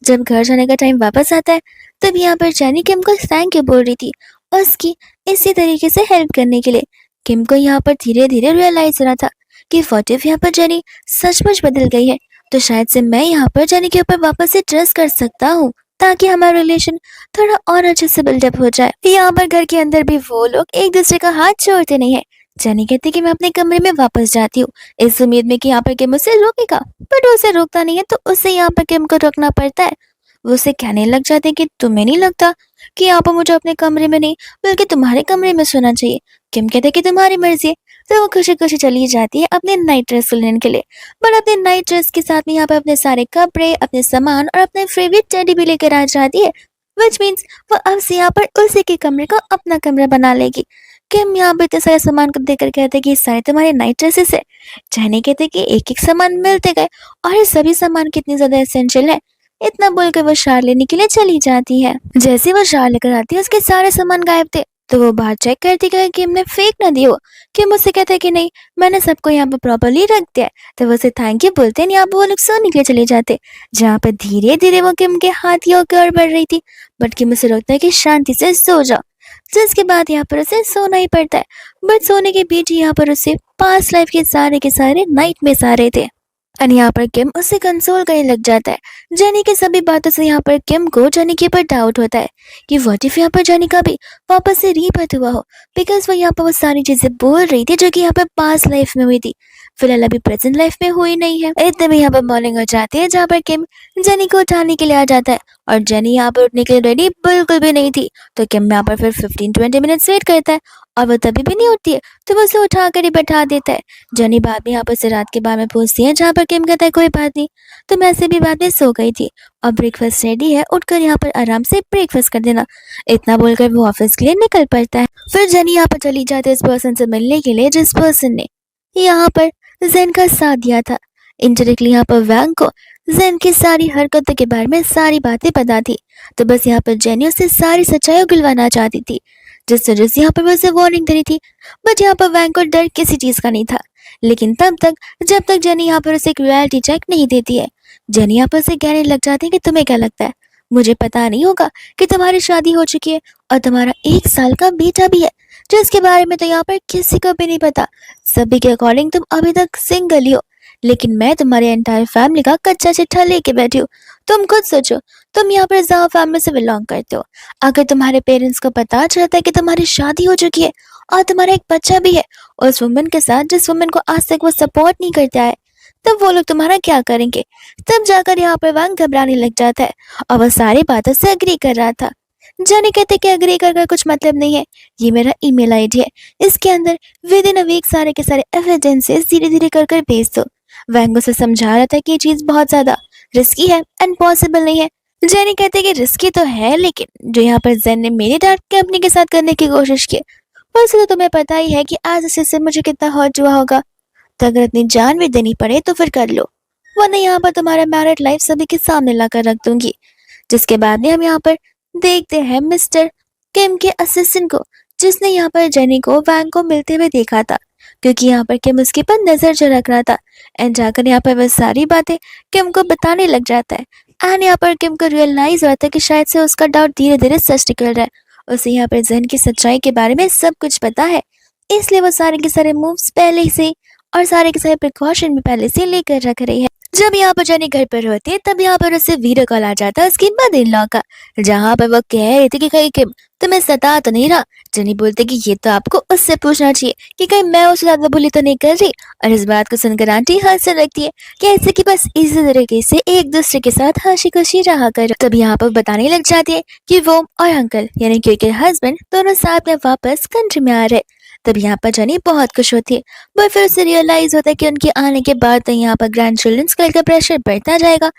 जब घर जाने का टाइम वापस आता है, तब यहाँ पर जेनी किम को थैंक यू बोल रही थी उसकी इसी तरीके से हेल्प करने के लिए। किम को यहाँ पर धीरे धीरे रियलाइज हो रहा था कि व्हाट इफ यहाँ पर जेनी सचमुच बदल गई है, तो शायद से मैं यहाँ पर जेनी के ऊपर वापस से ट्रस्ट कर सकता हूँ, ताकि हमारा रिलेशन थोड़ा और अच्छे से बिल्डअप हो जाए। यहाँ पर घर के अंदर भी वो लोग एक दूसरे का हाथ छोड़ते नहीं है। जेनी कहती कि मैं अपने कमरे में वापस जाती हूँ, इस उम्मीद में कि यहाँ पर किम उसे रोकेगा, बट वो उसे रोकता नहीं है, तो उसे यहाँ पर किम को रोकना पड़ता है। वो उसे कहने लग जाते हैं कि तुम्हें नहीं लगता कि यहाँ पर मुझे अपने कमरे में नहीं बल्कि तुम्हारे कमरे में सोना चाहिए? किम कहते हैं कि तुम्हारी मर्जी है। तो वो खुशी खुशी चली जाती है अपने नाइट ड्रेस लेने के लिए, बट अपने नाइट ड्रेस के साथ में यहाँ पर अपने सारे कपड़े, अपने सामान और अपने फेवरेट टेडी भी लेकर आ जाती है, विच मीन्स वो अब से यहाँ पर उसी के कमरे को अपना कमरा बना लेगी। किम यहाँ पे इतने सारे सामान को देखकर कहते कि ये सारे तुम्हारे नाइट ड्रेसेस है। चाहने कहते कि एक एक सामान मिलते गए और ये सभी सामान कितनी ज्यादा एसेंशियल है। इतना बोलकर वो शार लेने के लिए चली जाती है। जैसे वो शार लेकर आती है, उसके सारे सामान गायब थे, तो वो बाहर चेक करती है कि हमने फेक ना दी हो। कि मुझसे कहते हैं कि नहीं, मैंने सबको यहाँ पर प्रॉपरली रख दिया है। तो वो उसे थैंक यू बोलते हैं, यहाँ पर वो लोग सोने के लिए चले जाते, जहाँ पर धीरे धीरे वो किम के हाथियों की ओर बढ़ रही थी, बट किम उसे रोकता है कि शांति से सो जाओ। जिसके बाद यहाँ पर उसे सोना ही पड़ता है, बट सोने के बीच यहाँ पर उसे पास्ट लाइफ के सारे नाइट में आ रहे थे। और यहाँ पर किम उसे कंसोल करने लग जाता है। जेनी की सभी बातों से यहाँ पर किम को जेनी के ऊपर डाउट होता है कि व्हाट इफ यहाँ पर जेनी का भी वापस से रीबर्थ हुआ हो, बिकॉज वो यहाँ पर वो सारी चीजें बोल रही थी जो कि यहाँ पर पास्ट लाइफ में हुई थी। फिलहाल अभी प्रेजेंट लाइफ में हुई नहीं है। इतने में यहाँ पर मॉर्निंग हो जाती है जहाँ पर किम जेनी को उठाने के लिए आ जाता है और जेनी यहाँ पर उठने के लिए रेडी बिल्कुल भी नहीं थी। तो किम यहाँ पर फिर 15-20 मिनट्स वेट करता है और वो तभी भी नहीं उठती है तो वो उसे उठा कर ही बैठा देता है। जेनी बाद में यहाँ पर से रात के बारे में पूछती है जहाँ पर किम कहता है कोई बात नहीं, तो मैं ऐसे भी बाद में सो गई थी और ब्रेकफास्ट रेडी है, उठकर यहाँ पर आराम से ब्रेकफास्ट कर देना। इतना बोलकर वो ऑफिस के लिए निकल पड़ता है। फिर जेनी यहाँ पर चली जाती है उस पर्सन से मिलने के लिए जिस पर्सन ने यहाँ पर जेन का साथ दिया था। इनडायरेक्टली यहाँ पर वैंग को जेन की सारी हरकतों के बारे में सारी बातें पता थी, तो बस यहाँ पर जेनी उससे सारी सच्चाई उगलवाना चाहती थी जिस वजह से यहाँ पर वो उसे वार्निंग दे रही थी। बट यहाँ पर वैंग को डर किसी चीज का नहीं था, लेकिन तब तक जब तक जेनी यहाँ पर उसे एक रियलिटी चेक नहीं देती है। जेनी यहाँ पर उसे कहने लग जाती है कि तुम्हें क्या लगता है, मुझे पता नहीं होगा कि तुम्हारी शादी हो चुकी है और तुम्हारा 1 साल का बेटा भी है जिसके बारे में तो यहाँ पर किसी को भी नहीं पता। सभी के अकॉर्डिंग तुम अभी तक सिंगल ही हो, लेकिन मैं तुम्हारे एंटायर फैमिली का कच्चा चिट्ठा लेके बैठी हूँ। तुम खुद सोचो, तुम यहाँ पर जाओ फैमिली से बिलोंग करते हो, अगर तुम्हारे पेरेंट्स को पता चलता है कि तुम्हारी शादी हो चुकी है और तुम्हारा एक बच्चा भी है उस वुमन के साथ जिस वुमन को आज तक वो सपोर्ट नहीं करता है, तब वो लोग तुम्हारा क्या करेंगे। तब जाकर यहाँ पर वंग घबराने लग जाता है और वह सारी बातों से अग्री कर रहा था। जाने कहते कि अग्री कर कुछ मतलब नहीं है, ये मेरा ईमेल आईडी है, इसके अंदर विद इन अ वीक सारे के सारे एविडेंसेस धीरे धीरे कर भेज दो। वैंग उसे समझा रहा था कि ये चीज बहुत ज्यादा रिस्की है एंड पॉसिबल नहीं है। जेनी कहते कि रिस्की तो है, लेकिन जो यहाँ पर जेन ने मेरी डांट कंपनी के साथ करने की कोशिश की, वैसे तो तुम्हें पता ही है कि आज इससे मुझे कितना हर्ट हुआ होगा, तो अगर इतनी जान भी देनी पड़े तो फिर कर लो, वरना यहाँ पर तुम्हारा मैरिड लाइफ सभी के सामने लाकर रख दूंगी। जिसके बाद में हम यहाँ पर देखते हैं मिस्टर किम के असिस्टेंट को, जिसने यहाँ पर जेनी को वैंग को मिलते हुए देखा था, क्योंकि यहाँ पर किम उसके पर नजर जो रख रहा था। एंड जाकर यहाँ पर वह सारी बातें किम को बताने लग जाता है। एंड यहाँ पर किम को रियलाइज हुआ था कि शायद से उसका डाउट धीरे धीरे सच निकल रहा है। उसे यहाँ पर जेन की सच्चाई के बारे में सब कुछ पता है, इसलिए वो सारे के सारे मूव्स पहले से और सारे के सारे प्रिकॉशन भी पहले से लेकर रख रही है। जब यहाँ पर जेनी घर पर होती है तब यहाँ पर उसे वीडियो कॉल आ जाता है उसकी मदर इन लॉ का, जहाँ पर वो कह रही थी कि कहीं किम तुम्हें सता तो नहीं रहा। जेनी बोलते कि ये तो आपको उससे पूछना चाहिए कि कहीं मैं उससे ज्यादा बुली तो नहीं कर रही। और इस बात को सुनकर आंटी हंसने लगती है कि ऐसे कि बस इसी तरीके से एक दूसरे के साथ हंसी खुशी रहा कर। तब यहाँ पर बताने लग जाती है कि वो और अंकल यानी कि उनके हस्बैंड दोनों साथ में वापस कंट्री में आ रहे। तब यहाँ पर जेनी बहुत खुश होती है, बट फिर उसे रियलाइज होता है कि उनके आने के बाद तो यहाँ पर ग्रैंड चिल्ड्रंस का प्रेशर बढ़ता जाएगा।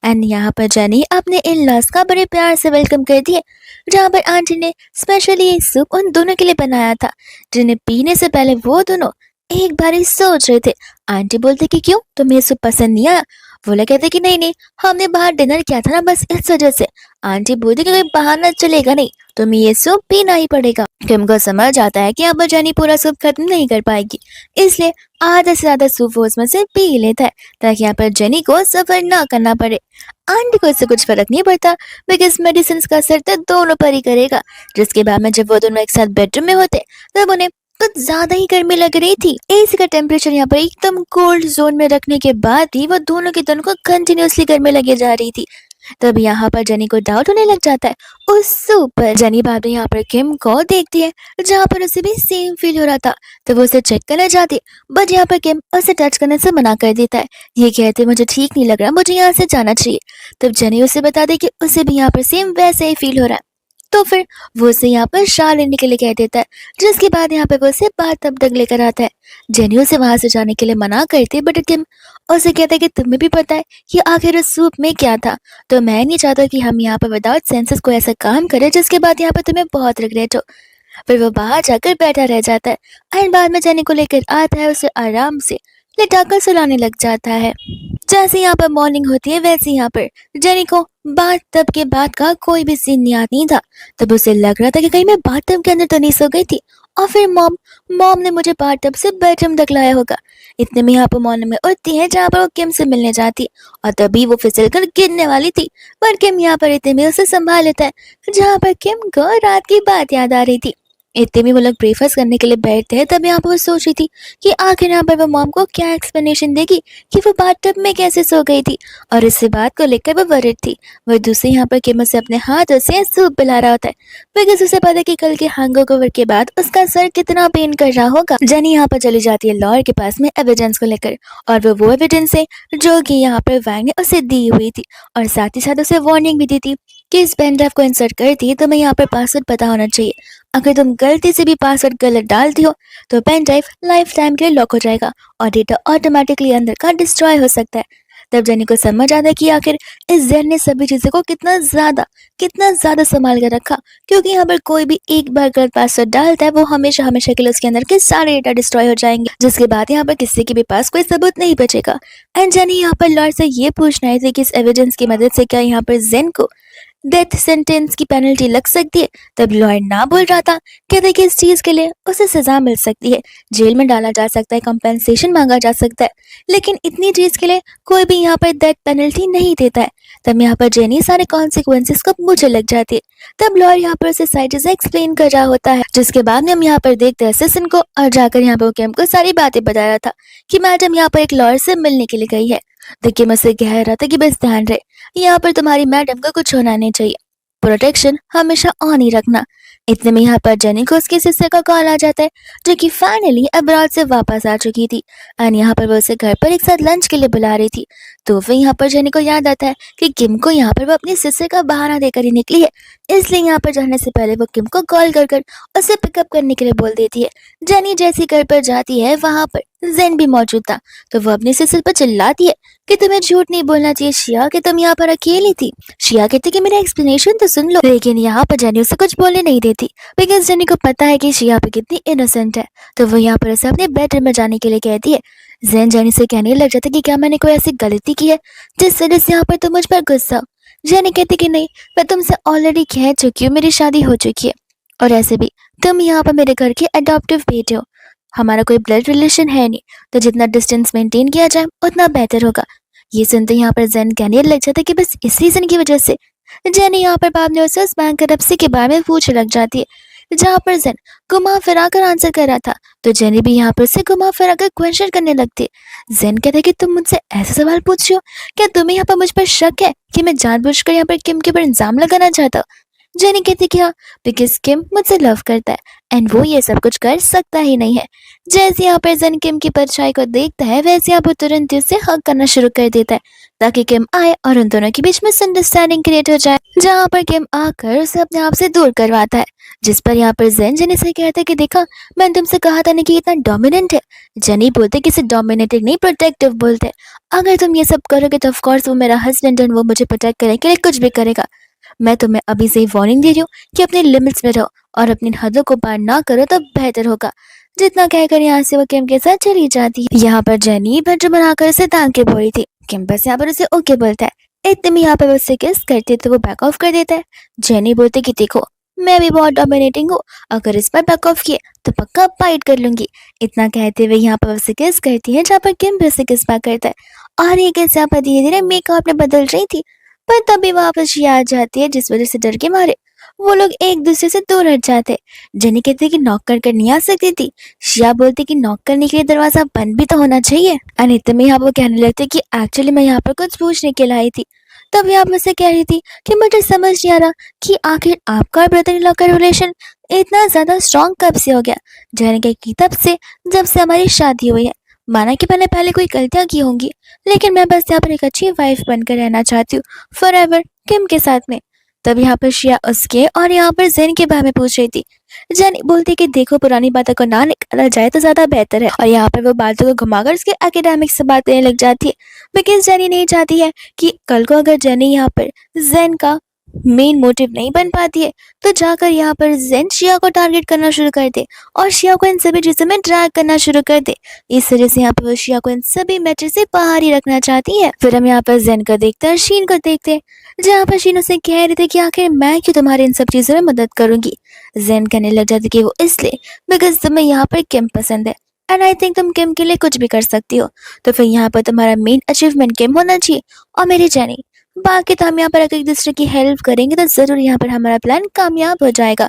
एंड यहाँ पर जेनी अपने इन लॉस का बड़े प्यार से वेलकम करती है, जहाँ पर आंटी ने स्पेशली ये सूप उन दोनों के लिए बनाया था, जिन्हें पीने से पहले वो दोनों एक बार ही सोच रहे थे। आंटी बोलते कि क्यों तुम्हें सूप पसंद नहीं आया, वो लोग कहते कि नहीं नहीं हमने बाहर डिनर किया था ना बस इस वजह से। आंटी बोलती कि कोई बहाना चलेगा नहीं, तुम्हें ये सूप पीना ही पड़ेगा। किम को समझ आता है कि अब जेनी पूरा सूप खत्म नहीं कर पाएगी, इसलिए आधा से ज्यादा सूप वो उसमें से पी लेता है ताकि यहाँ पर जेनी को सफर ना करना पड़े। आंटी को इससे कुछ फर्क नहीं पड़ता, बिकॉज मेडिसिन का असर तो दोनों पर ही करेगा। जिसके बाद में जब वो दोनों एक साथ बेडरूम में होते तब उन्हें कुछ ज्यादा ही गर्मी लग रही थी। एसी का टेम्परेचर यहाँ पर एकदम कोल्ड जोन में रखने के बाद भी वो दोनों के दोनों को कंटिन्यूअसली गर्मी लगे जा रही थी। तब यहाँ पर जेनी को डाउट होने लग जाता है उस सूप पर। जेनी बाद में यहाँ पर किम को देखती है जहाँ पर उसे भी सेम फील हो रहा था, तो वो उसे चेक करने जाती, बट यहाँ पर किम उसे टच करने से मना कर देता है, ये कहते मुझे ठीक नहीं लग रहा, मुझे यहाँ से जाना चाहिए। तब जेनी उसे बता दे कि उसे भी यहाँ पर सेम वैसे ही फील हो रहा है, तो फिर वो उसे यहाँ पर शाल लेने के लिए कह देता है, जिसके बाद यहाँ पे वो उसे बात तब तक लेकर आता है। जेनी उसे वहां से जाने के लिए मना करती है, बट किम उसे कहता है कि तुम्हें भी पता है कि आखिर उस सूप में क्या था, तो मैं नहीं चाहता कि हम यहाँ पर विदाउट सेंसेस कोई ऐसा काम करें जिसके बाद यहाँ पर तुम्हें बहुत रिग्रेट हो। फिर वो बाहर जाकर बैठा रह जाता है एंड बाद में जेनी को लेकर आता है, उसे आराम से लिटाकर सुलाने लग जाता है। जैसे यहाँ पर मॉर्निंग होती है वैसे यहाँ पर जेनी को बाथटब के बाद का कोई भी सीन याद नहीं था। तब उसे लग रहा था कि कहीं मैं बाथटब के अंदर तो नहीं सो गई थी, और फिर मॉम ने मुझे बाथटब से बेडरूम तक लाया होगा। इतने में यहाँ पर मॉर्निंग में उठती है जहाँ पर वो किम से मिलने जाती, और तभी वो फिसल कर गिरने वाली थी, पर किम यहाँ पर इतने में उसे संभाल लेता है, जहाँ पर किम को रात की बात याद आ रही थी। इतने में वो लोग ब्रेकफास्ट करने के लिए बैठते हैं, तब यहाँ पर वो सोच रही थी कि आखिर यहाँ पर वो मॉम को क्या एक्सप्लेनेशन देगी कि वो बाथटब में कैसे सो गई थी, और इसी बात को लेकर वो वरिड थी। वह दूसरी यहाँ पर किम उसे अपने हाथों से सूप पिला रहा होता है, बिकॉज उसे पता है कि कल के हैंगओवर के बाद उसका सर कितना पेन कर रहा होगा। जेनी यहाँ पर चली जाती है लॉयर के पास में एविडेंस को लेकर, और वो एविडेंस है जो कि यहाँ पर वैंग ने उसे दी हुई थी, और साथ ही साथ उसे वार्निंग भी दी थी कि इस पेन ड्राइव को इंसर्ट करती है तो मैं यहाँ पर पासवर्ड पता होना चाहिए। अगर तुम गलती से भी पासवर्ड गलत डालती हो तो पेन ड्राइव लाइफ टाइम के लिए लॉक हो जाएगा और डेटा ऑटोमेटिकली अंदर का डिस्ट्रॉय हो सकता है। तब जेनी को समझ आता है कि आखिर इस जेन ने सभी चीजों को कितना ज्यादा संभाल कर रखा, क्योंकि यहाँ पर कोई भी एक बार गलत पासवर्ड डालता है वो हमेशा हमेशा के लिए उसके अंदर के सारे डेटा डिस्ट्रॉय हो जाएंगे, जिसके बाद यहाँ पर किसी के भी पास कोई सबूत नहीं बचेगा। एंड जेनी यहाँ पर लॉर्ड से ये पूछना है कि इस एविडेंस की मदद से क्या यहाँ पर जेन को डेथ सेंटेंस की पेनल्टी लग सकती है। तब लॉयर ना बोल रहा था, कहते कि इस चीज के लिए उसे सजा मिल सकती है, जेल में डाला जा सकता है, कंपेंसेशन मांगा जा सकता है, लेकिन इतनी चीज के लिए कोई भी यहाँ पर डेथ पेनल्टी नहीं देता है। तब यहाँ पर जेनी सारे कॉन्सिक्वेंसेस को मुझे लग जाती है। तब लॉयर यहाँ पर उसे सारी चीजें एक्सप्लेन कर रहा होता है, जिसके बाद में हम यहाँ पर देखते हैं असिस्टेंट को, और जाकर यहाँ पर कैम को सारी बातें बता रहा था कि मैडम यहाँ पर एक लॉयर से मिलने के लिए गई है। देखिए मैं उसे कह रहा था कि बस ध्यान रहे, यहाँ पर तुम्हारी मैडम को कुछ होना नहीं चाहिए, प्रोटेक्शन हमेशा ऑन ही रखना। इतने में यहाँ पर जेनी को उसके सिस्टर का कॉल आ जाता है, जो कि फाइनली अब्रॉड से वापस आ चुकी थी, एंड यहाँ पर वो उसे घर पर एक साथ लंच के लिए बुला रही थी। तो फिर यहाँ पर जेनी को याद आता है कि किम को यहाँ पर वो अपनी सिस्टर का बहाना देकर ही निकली है, इसलिए यहाँ पर जाने से पहले वो किम को कॉल कर कर उसे पिकअप करने के लिए बोल देती है। जेनी जैसी घर पर जाती है वहां पर जेन भी मौजूद था, तो वो अपनी सिस्टर पर चिल्लाती है कि तुम्हें झूठ नहीं बोलना चाहिए शिया, कि तुम यहाँ पर अकेली थी। शिया कहती कि मेरा एक्सप्लेनेशन तो सुन लो, लेकिन यहाँ पर जेनी उसे कुछ बोलने नहीं देती, बिकॉज जेनी को पता है कि शिया पे कितनी इनोसेंट है। तो वो यहाँ पर उसे अपने बेडरूम में जाने के लिए कहती है। जेन जेनी से कहने लग जाता है कि क्या मैंने कोई ऐसी गलती की है जिस वजह से यहाँ पर तुम मुझ पर गुस्सा हो। जेनी कहती कि नहीं, मैं तुमसे ऑलरेडी कह चुकी हूँ, मेरी शादी हो चुकी है, और ऐसे भी तुम यहाँ पर मेरे घर के अडॉप्टिव बेटे हो, हमारा कोई ब्लड रिलेशन है नहीं, तो जितना डिस्टेंस मेंटेन किया जाए उतना बेहतर होगा। ये सुनते यहाँ पर जेन कहने लग जाता है कि बस इस रीजन की वजह से। जेनी यहाँ पर बाद में उसे उस बैंक करप्सी के बारे में पूछ लग जाती है, जहाँ पर जेन घुमा फिरा कर आंसर कर रहा था, तो जेनी भी यहाँ पर से घुमा फिरा कर क्वेश्चन करने लगती है। जेन कहता है कि तुम मुझसे ऐसे सवाल पूछ रही हो, क्या तुम्हें यहाँ पर मुझ पर शक है कि मैं जानबूझकर यहाँ पर किम के ऊपर इल्जाम लगाना चाहता हूँ। जेनी कहती कि हाँ, बिकॉज किम मुझसे लव करता है एंड वो ये सब कुछ कर सकता ही नहीं है। जैसे यहाँ पर जेन किम की परछाई को देखता है, वैसे यहाँ पर तुरंत ही उसे हक करना शुरू कर देता है, ताकि किम आए और उन दोनों के बीच में अंडरस्टैंडिंग क्रिएट हो जाए, जहाँ पर किम आकर उसे अपने आप से दूर करवाता है। जिस पर यहाँ पर जेन जेनी से कहता है कि देखा, मैंने तुमसे कहा था नहीं कि इतना डोमिनेंट है। जेनी बोलते कि इसे डोमिनेटिंग नहीं, प्रोटेक्टिव बोलते। अगर तुम ये सब करोगे तो ऑफकोर्स वो मेरा हस्बैंड है, वो मुझे प्रोटेक्ट करने के लिए कुछ भी करेगा। मैं तुम्हें अभी से ही वार्निंग दे रही हूँ कि अपने लिमिट्स में रहो और अपनी हदों को पार ना करो तो बेहतर होगा। जितना कहकर यहाँ से वो किम के साथ चली जाती है। यहाँ पर जेनी बेडरूम बनाकर उसे तांग के बोली थी, किम बस यहाँ पर उसे ओके बोलता है। इतने में यहाँ पर वो उससे किस करती तो वो बैक ऑफ कर देता है। जेनी बोलते कि देखो, मैं भी बहुत डोमिनेटिंग हूँ, अगर इस पर बैक ऑफ किए तो पक्का फाइट कर लूंगी। इतना कहते हुए यहाँ पर उसे किस करती है, जहाँ पर किम भी उसे किस बैक करता है, और ये किस यहाँ पर धीरे धीरे मेकअप में बदल रही थी। पर तभी वापस शिया आ जाती है, जिस वजह से डर के मारे वो लोग एक दूसरे से दूर हट जाते। जेनी कहती कि नॉक कर कर नहीं आ सकती थी। शिया बोलती कि नॉक करने के लिए दरवाजा बंद भी तो होना चाहिए। अनिता में यहाँ वो कहने लगते कि एक्चुअली मैं यहाँ पर कुछ पूछने के लिए आई थी। तब यहाँ मुझसे कह रही थी कि मुझे समझ नहीं आ रहा कि आखिर आपका और ब्रदर इन लॉ का रिलेशन इतना ज्यादा स्ट्रॉन्ग कब से हो गया। जेनी कहती तब से जब से हमारी शादी हुई है। माना कि मैंने पहले कोई गलतियां की होंगी, लेकिन मैं बस यहाँ पर एक अच्छी वाइफ बनकर रहना चाहती हूँ फॉरएवर किम के साथ में। तब यहाँ पर शिया उसके और यहाँ पर जेन के बारे में पूछ रही थी। जेन बोलती कि देखो, पुरानी बातों को ना निकाला जाए तो ज्यादा बेहतर है, और यहाँ पर वो बातों को घुमाकर उसके एकेडमिक्स से बात करने लग जाती है, बिकॉज जेनी नहीं चाहती है कि कल को अगर जेनी यहाँ पर जेन का मेन मोटिव नहीं बन पाती है तो जाकर यहाँ पर जेन शिया को टारगेट करना शुरू कर दे और शिया को इन सभी चीजों में ड्रैग करना शुरू कर दे। इस तरह से यहाँ पर वो शिया को इन सभी मैटर से बाहर ही रखना चाहती है। फिर हम यहाँ पर जेन को देखते हैं और शीन को देखते हैं, जहाँ पर शीन उसे कह रही थी कि आखिर मैं क्यों तुम्हारी इन सब चीजों में मदद करूंगी। जेन कहने लग जाती कि वो इसलिए बिकॉज तुम्हें यहाँ पर किम पसंद है एंड आई थिंक तुम किम के लिए कुछ भी कर सकती हो, तो फिर यहाँ पर तुम्हारा मेन अचीवमेंट किम होना चाहिए और मेरी जेनी। बाकी तो हम यहाँ पर अगर एक दूसरे की हेल्प करेंगे तो जरूर यहाँ पर हमारा प्लान कामयाब हो जाएगा।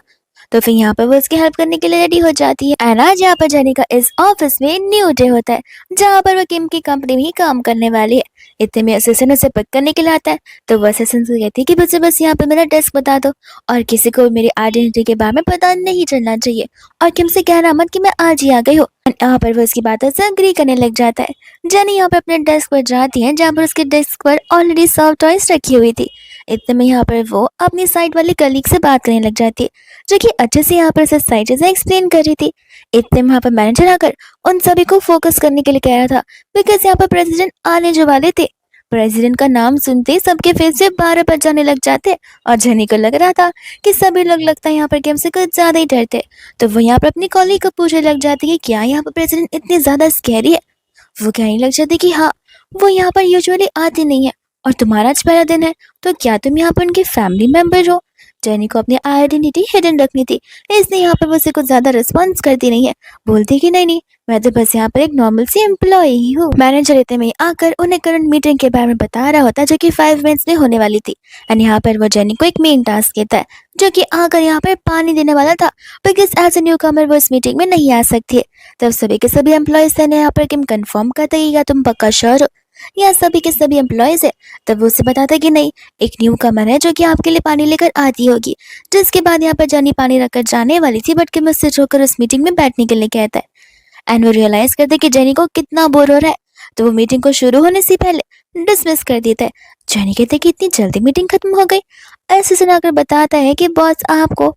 तो फिर यहाँ पर वो उसकी हेल्प करने के लिए रेडी हो जाती है। एंड आज यहाँ पर जेनी का इस ऑफिस में न्यू डे होता है, जहाँ पर वो किम की कंपनी में ही काम करने वाली है। इतने में असिस्टेंट उसे पिक करने के लिए आता है, तो वो असिस्टेंट से कहती है कि मुझे बस यहाँ पे मेरा डेस्क बता दो और किसी को मेरी आइडेंटिटी के बारे में पता नहीं चलना चाहिए, और किम से कहना मत कि मैं आज ही आ गई हूँ। यहाँ पर वो उसकी बातों से अग्री करने लग जाता है। जेनी यहाँ पर अपने डेस्क पर जाती है, जहाँ पर उसके डेस्क पर ऑलरेडी सॉफ्ट टॉयज रखी हुई थी। इतने में यहाँ पर वो अपनी साइड वाली कलीग से बात करने लग जाती है, जो कि अच्छे से यहाँ पर उसे सारी चीजें एक्सप्लेन कर रही थी। इतने में यहाँ पर मैनेजर आकर उन सभी को फोकस करने के लिए कह रहा था, बिकॉज यहाँ पर प्रेसिडेंट आने जो वाले थे। प्रेसिडेंट का नाम सुनते ही सबके फेस से 12 बज जाने लग जाते, और जेनी को लग रहा था कि सभी लोग लगता है यहाँ पर गेम से कुछ ज्यादा ही डरते। तो वो यहाँ पर अपनी कॉलीग को पूछने लग जाती है, क्या यहाँ पर प्रेसिडेंट इतनी ज्यादा स्कैरी है। वो कहने लग जाती कि हाँ, वो यहाँ पर यूजुअली आते नहीं है, और तुम्हारा आज पहला दिन है, तो क्या तुम यहाँ पर उनके फैमिली मेंबर हो। जेनी को अपनी आइडेंटिटी हिडन रखनी थी, इसलिए यहाँ पर वो उसे कुछ ज्यादा रिस्पॉन्स करती नहीं है। बोलती कि नहीं नहीं, मैं तो बस यहाँ पर एक नॉर्मल सी एम्प्लॉय ही हूँ। मैनेजर इतने में आकर उन्हें करंट मीटिंग के बारे में बता रहा होता है, जो कि 5 मिनट्स में होने वाली थी। एंड यहाँ पर वो जेनी को एक मेन टास्क देता है, जो कि आकर यहाँ पर पानी देने वाला था, बिकॉज एज ए न्यू कमर वो इस मीटिंग में नहीं आ सकती है। तब सभी के सभी एम्प्लॉयज ने यहाँ पर किम कंफर्म करते कि क्या तुम पक्का श्योर हो, या सभी के सभी एम्प्लॉयज है। तब वो उसे बताता कि नहीं, एक न्यू कमर है जो कि आपके लिए पानी लेकर आती होगी। जिसके बाद यहाँ पर जानी पानी रखकर जाने वाली थी, बट किम उससे होकर उस मीटिंग में बैठने के लिए कहता है। एंड वो रियलाइज करते कि जेनी को कितना बोर हो रहा है, तो वो मीटिंग को शुरू होने से पहले डिसमिस कर देता है। जेनी कहते कि इतनी जल्दी मीटिंग खत्म हो गई। ऐसे सुनाकर बताता है कि बॉस आपको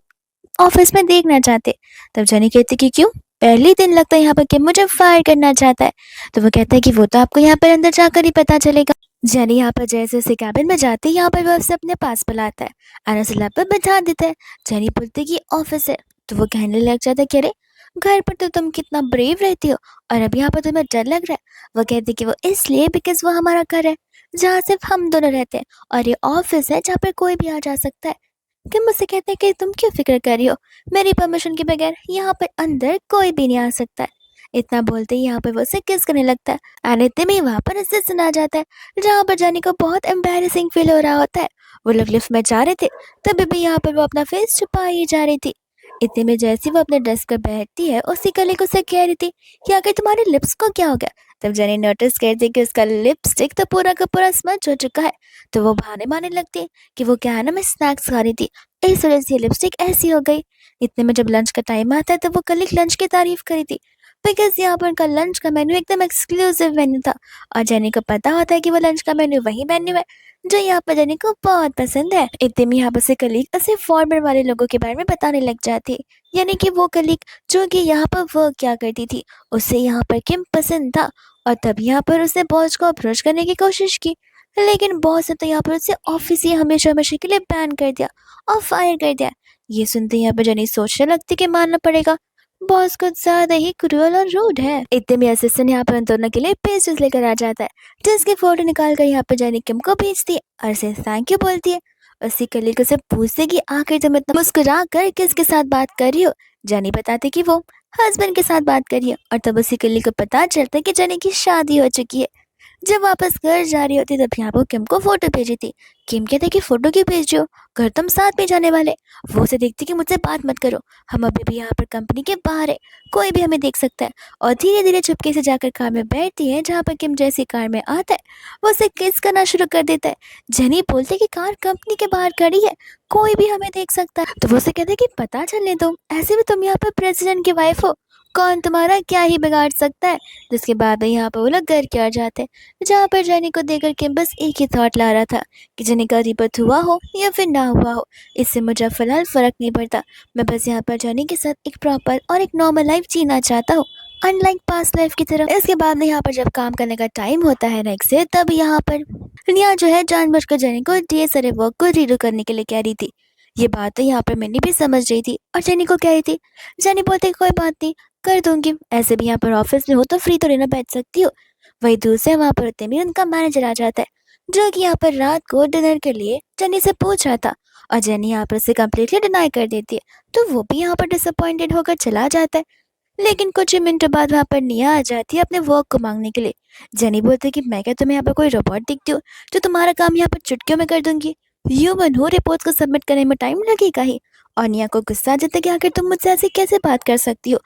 ऑफिस में देखना चाहते। तब जेनी कहती कि क्यों, पहले दिन लगता है यहाँ पर कि मुझे फायर करना चाहता है। तो वो कहता है कि वो तो आपको यहाँ पर अंदर जाकर ही पता चलेगा। जेनी यहाँ पर जैसे उसे कैबिन में जाती है, यहाँ पर वो उसे अपने पास बुलाता है और उसे लैब पर बैठा देता है। जेनी बोलती कि ऑफिस है, तो वो कहने लग जाता है कि अरे घर पर तो तुम कितना ब्रेव रहती हो, और अब यहाँ पर तुम्हें डर लग रहा है। वो कहती कि वो इसलिए बिकॉज वो हमारा घर है, जहाँ सिर्फ हम दोनों रहते हैं, और ये ऑफिस है जहाँ पर कोई भी आ जा सकता है। कि मुझसे कहते हैं कि तुम क्यों फिक्र कर रही हो, मेरी परमिशन के बगैर यहाँ पर अंदर कोई भी नहीं आ सकता है। इतना बोलते ही यहाँ पर वो उसे किस करने लगता है, और इतने में वहाँ पर उससे सुना जाता है, जहाँ पर जाने को बहुत एम्बैरेसिंग फील हो रहा होता है। वो लोग लिफ्ट में जा रहे थे, तभी भी यहाँ पर वो अपना फेस छुपा ही जा रही थी। इतने में जैसे वो अपने डेस्क पर बैठती है, उसी कलीग उसे कह रही थी कि आखिर तुम्हारे लिप्स को क्या हो गया। तब जेनी नोटिस करती कि उसका लिपस्टिक तो पूरा का पूरा स्मच हो चुका है। तो वो बहाने मारने लगती है कि वो क्या है ना, मैं स्नैक्स खा रही थी, इस वजह से लिपस्टिक ऐसी हो गई। इतने में जब लंच का टाइम आता है, तो वो कलीग लंच की तारीफ करी थी, बिकॉज यहाँ पर उनका लंच का मेन्यू एकदम एक्सक्लूसिव मेन्यू था, और जेनी को पता होता है कि वो लंच का मेन्यू वही मेन्यू है जो यहाँ पर जेनी को बहुत पसंद है। इतने में यहाँ पर से कलीग उसे फॉर्मर वाले लोगों के बारे में बताने लग जाती, यानी कि वो कलीग जो कि यहाँ पर वर्क क्या करती थी, उसे यहाँ पर किम पसंद था, और तब यहाँ पर उसने बॉस को अप्रोच करने की कोशिश की, लेकिन बॉस ने तो यहाँ पर उसे ऑफिस ही हमेशा हमेशा के लिए बैन कर दिया और फायर कर दिया। ये सुनते यहाँ पर जेनी सोचने लगती कि मानना पड़ेगा, बॉस कुछ ज्यादा ही क्रूअल और रूड है। इतने में असिस्टेंट यहाँ पर उन दोनों के लिए पेजेस लेकर आ जाता है, जिसकी फोटो निकाल कर यहाँ पर जेनी किम को भेजती है और उसे थैंक यू बोलती है। उसी कलीग से पूछते कि आखिर तुम इतना मुस्कुरा कर किसके साथ बात कर रही हो। जेनी बताती कि वो हस्बैंड के साथ बात कर रही है, और तब उसी कलीग को पता चलता है कि जेनी की शादी हो चुकी है। जब वापस घर जा रही होती, तब यहाँ पर किम को फोटो भेजी थी। किम कहते कि फोटो क्यों भेज रही हो, घर तुम साथ में जाने वाले। वो उसे देखती कि मुझसे बात मत करो, हम अभी भी यहाँ पर कंपनी के बाहर है, कोई भी हमें देख सकता है। और धीरे धीरे चुपके से जाकर कार में बैठती है, जहाँ पर किम जैसी कार में आता है, वो उसे किस करना शुरू कर देता है। जेनी बोलते कि कार कंपनी के बाहर खड़ी है, कोई भी हमें देख सकता है। तो वो उसे कहते कि पता चलने दो, ऐसे भी तुम यहाँ पर प्रेसिडेंट की वाइफ हो, कौन तुम्हारा क्या ही बिगाड़ सकता है। जिसके बाद यहाँ पर वो लोग घर के आ जाते हैं, जहाँ पर जेनी को देखकर किम बस एक ही थॉट ला रहा था कि जेनी का रीबर्थ हुआ हो या फिर ना हुआ हो, इससे मुझे फिलहाल फर्क नहीं पड़ता। मैं बस यहाँ पर जेनी के साथ एक प्रॉपर और एक नॉर्मल लाइफ जीना चाहता हूँ, अनलाइक पास्ट लाइफ की तरह। इसके बाद में यहाँ पर जब काम करने का टाइम होता है नेक्स्ट से, तब यहाँ पर रिया जो है जानबूझकर जेनी को ढेर सारे वर्क को रीडो करने के लिए कह रही थी। ये बात तो यहाँ पर मैंने भी समझ रही थी और जेनी को कह रही थी। जेनी बोलती कोई बात नहीं, कर दूंगी, ऐसे भी यहाँ पर ऑफिस में हो तो फ्री तो रहना बैठ सकती हो। वही दूसरे वहाँ पर होते में उनका मैनेजर आ जाता है, जो कि यहाँ पर रात को डिनर के लिए जेनी से पूछ रहा था, और जेनी यहाँ पर उसे कम्प्लीटली डिनाई कर देती है। तो वो भी यहाँ पर डिसअपॉइंटेड होकर चला जाता है। लेकिन कुछ ही मिनटों बाद वहाँ पर निया आ जाती है अपने वर्क को मांगने के लिए। जेनी बोलती है कि मैं क्या तुम्हें यहाँ पर कोई रोबोट दिखती हूँ जो तुम्हारा काम यहाँ पर चुटकियों में कर दूंगी। ह्यूमन हो, रिपोर्ट्स को सबमिट करने में टाइम लगेगा ही, और निया को गुस्सा आ जाता है कि आखिर तुम मुझसे ऐसे कैसे बात कर सकती हो।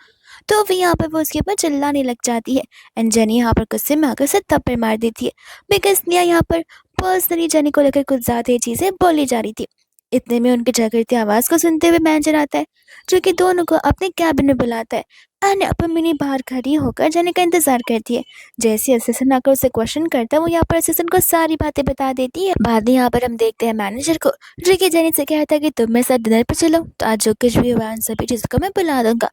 तो फिर यहाँ पर वो उसके ऊपर चिल्लाने लग जाती है एंड जेनी यहाँ पर गुस्से में आकर उसे थप्पड़ मार देती है बिकॉज निया यहाँ पर पर्सनली जेनी को लेकर कुछ ज़्यादा ही चीज़ें बोली जा रही थी। इतने में उनकी झगड़ती आवाज़ को सुनते हुए मैनेजर आता है जो कि दोनों को अपने कैबिन में बुलाता है एंड अपन मिनी बाहर खड़ी होकर जेनी का इंतजार करती है। जैसे असिस्टेंट आकर उसे क्वेश्चन करता है वो यहाँ पर असिस्टेंट को सारी बातें बता देती है। बाद में यहाँ पर हम देखते हैं मैनेजर को जो कि जेनी से कहता है कि तुम मेरे साथ डिनर पे चलो तो आज जो कुछ भी हुआ उन सभी चीज़ों को मैं बुला दूंगा।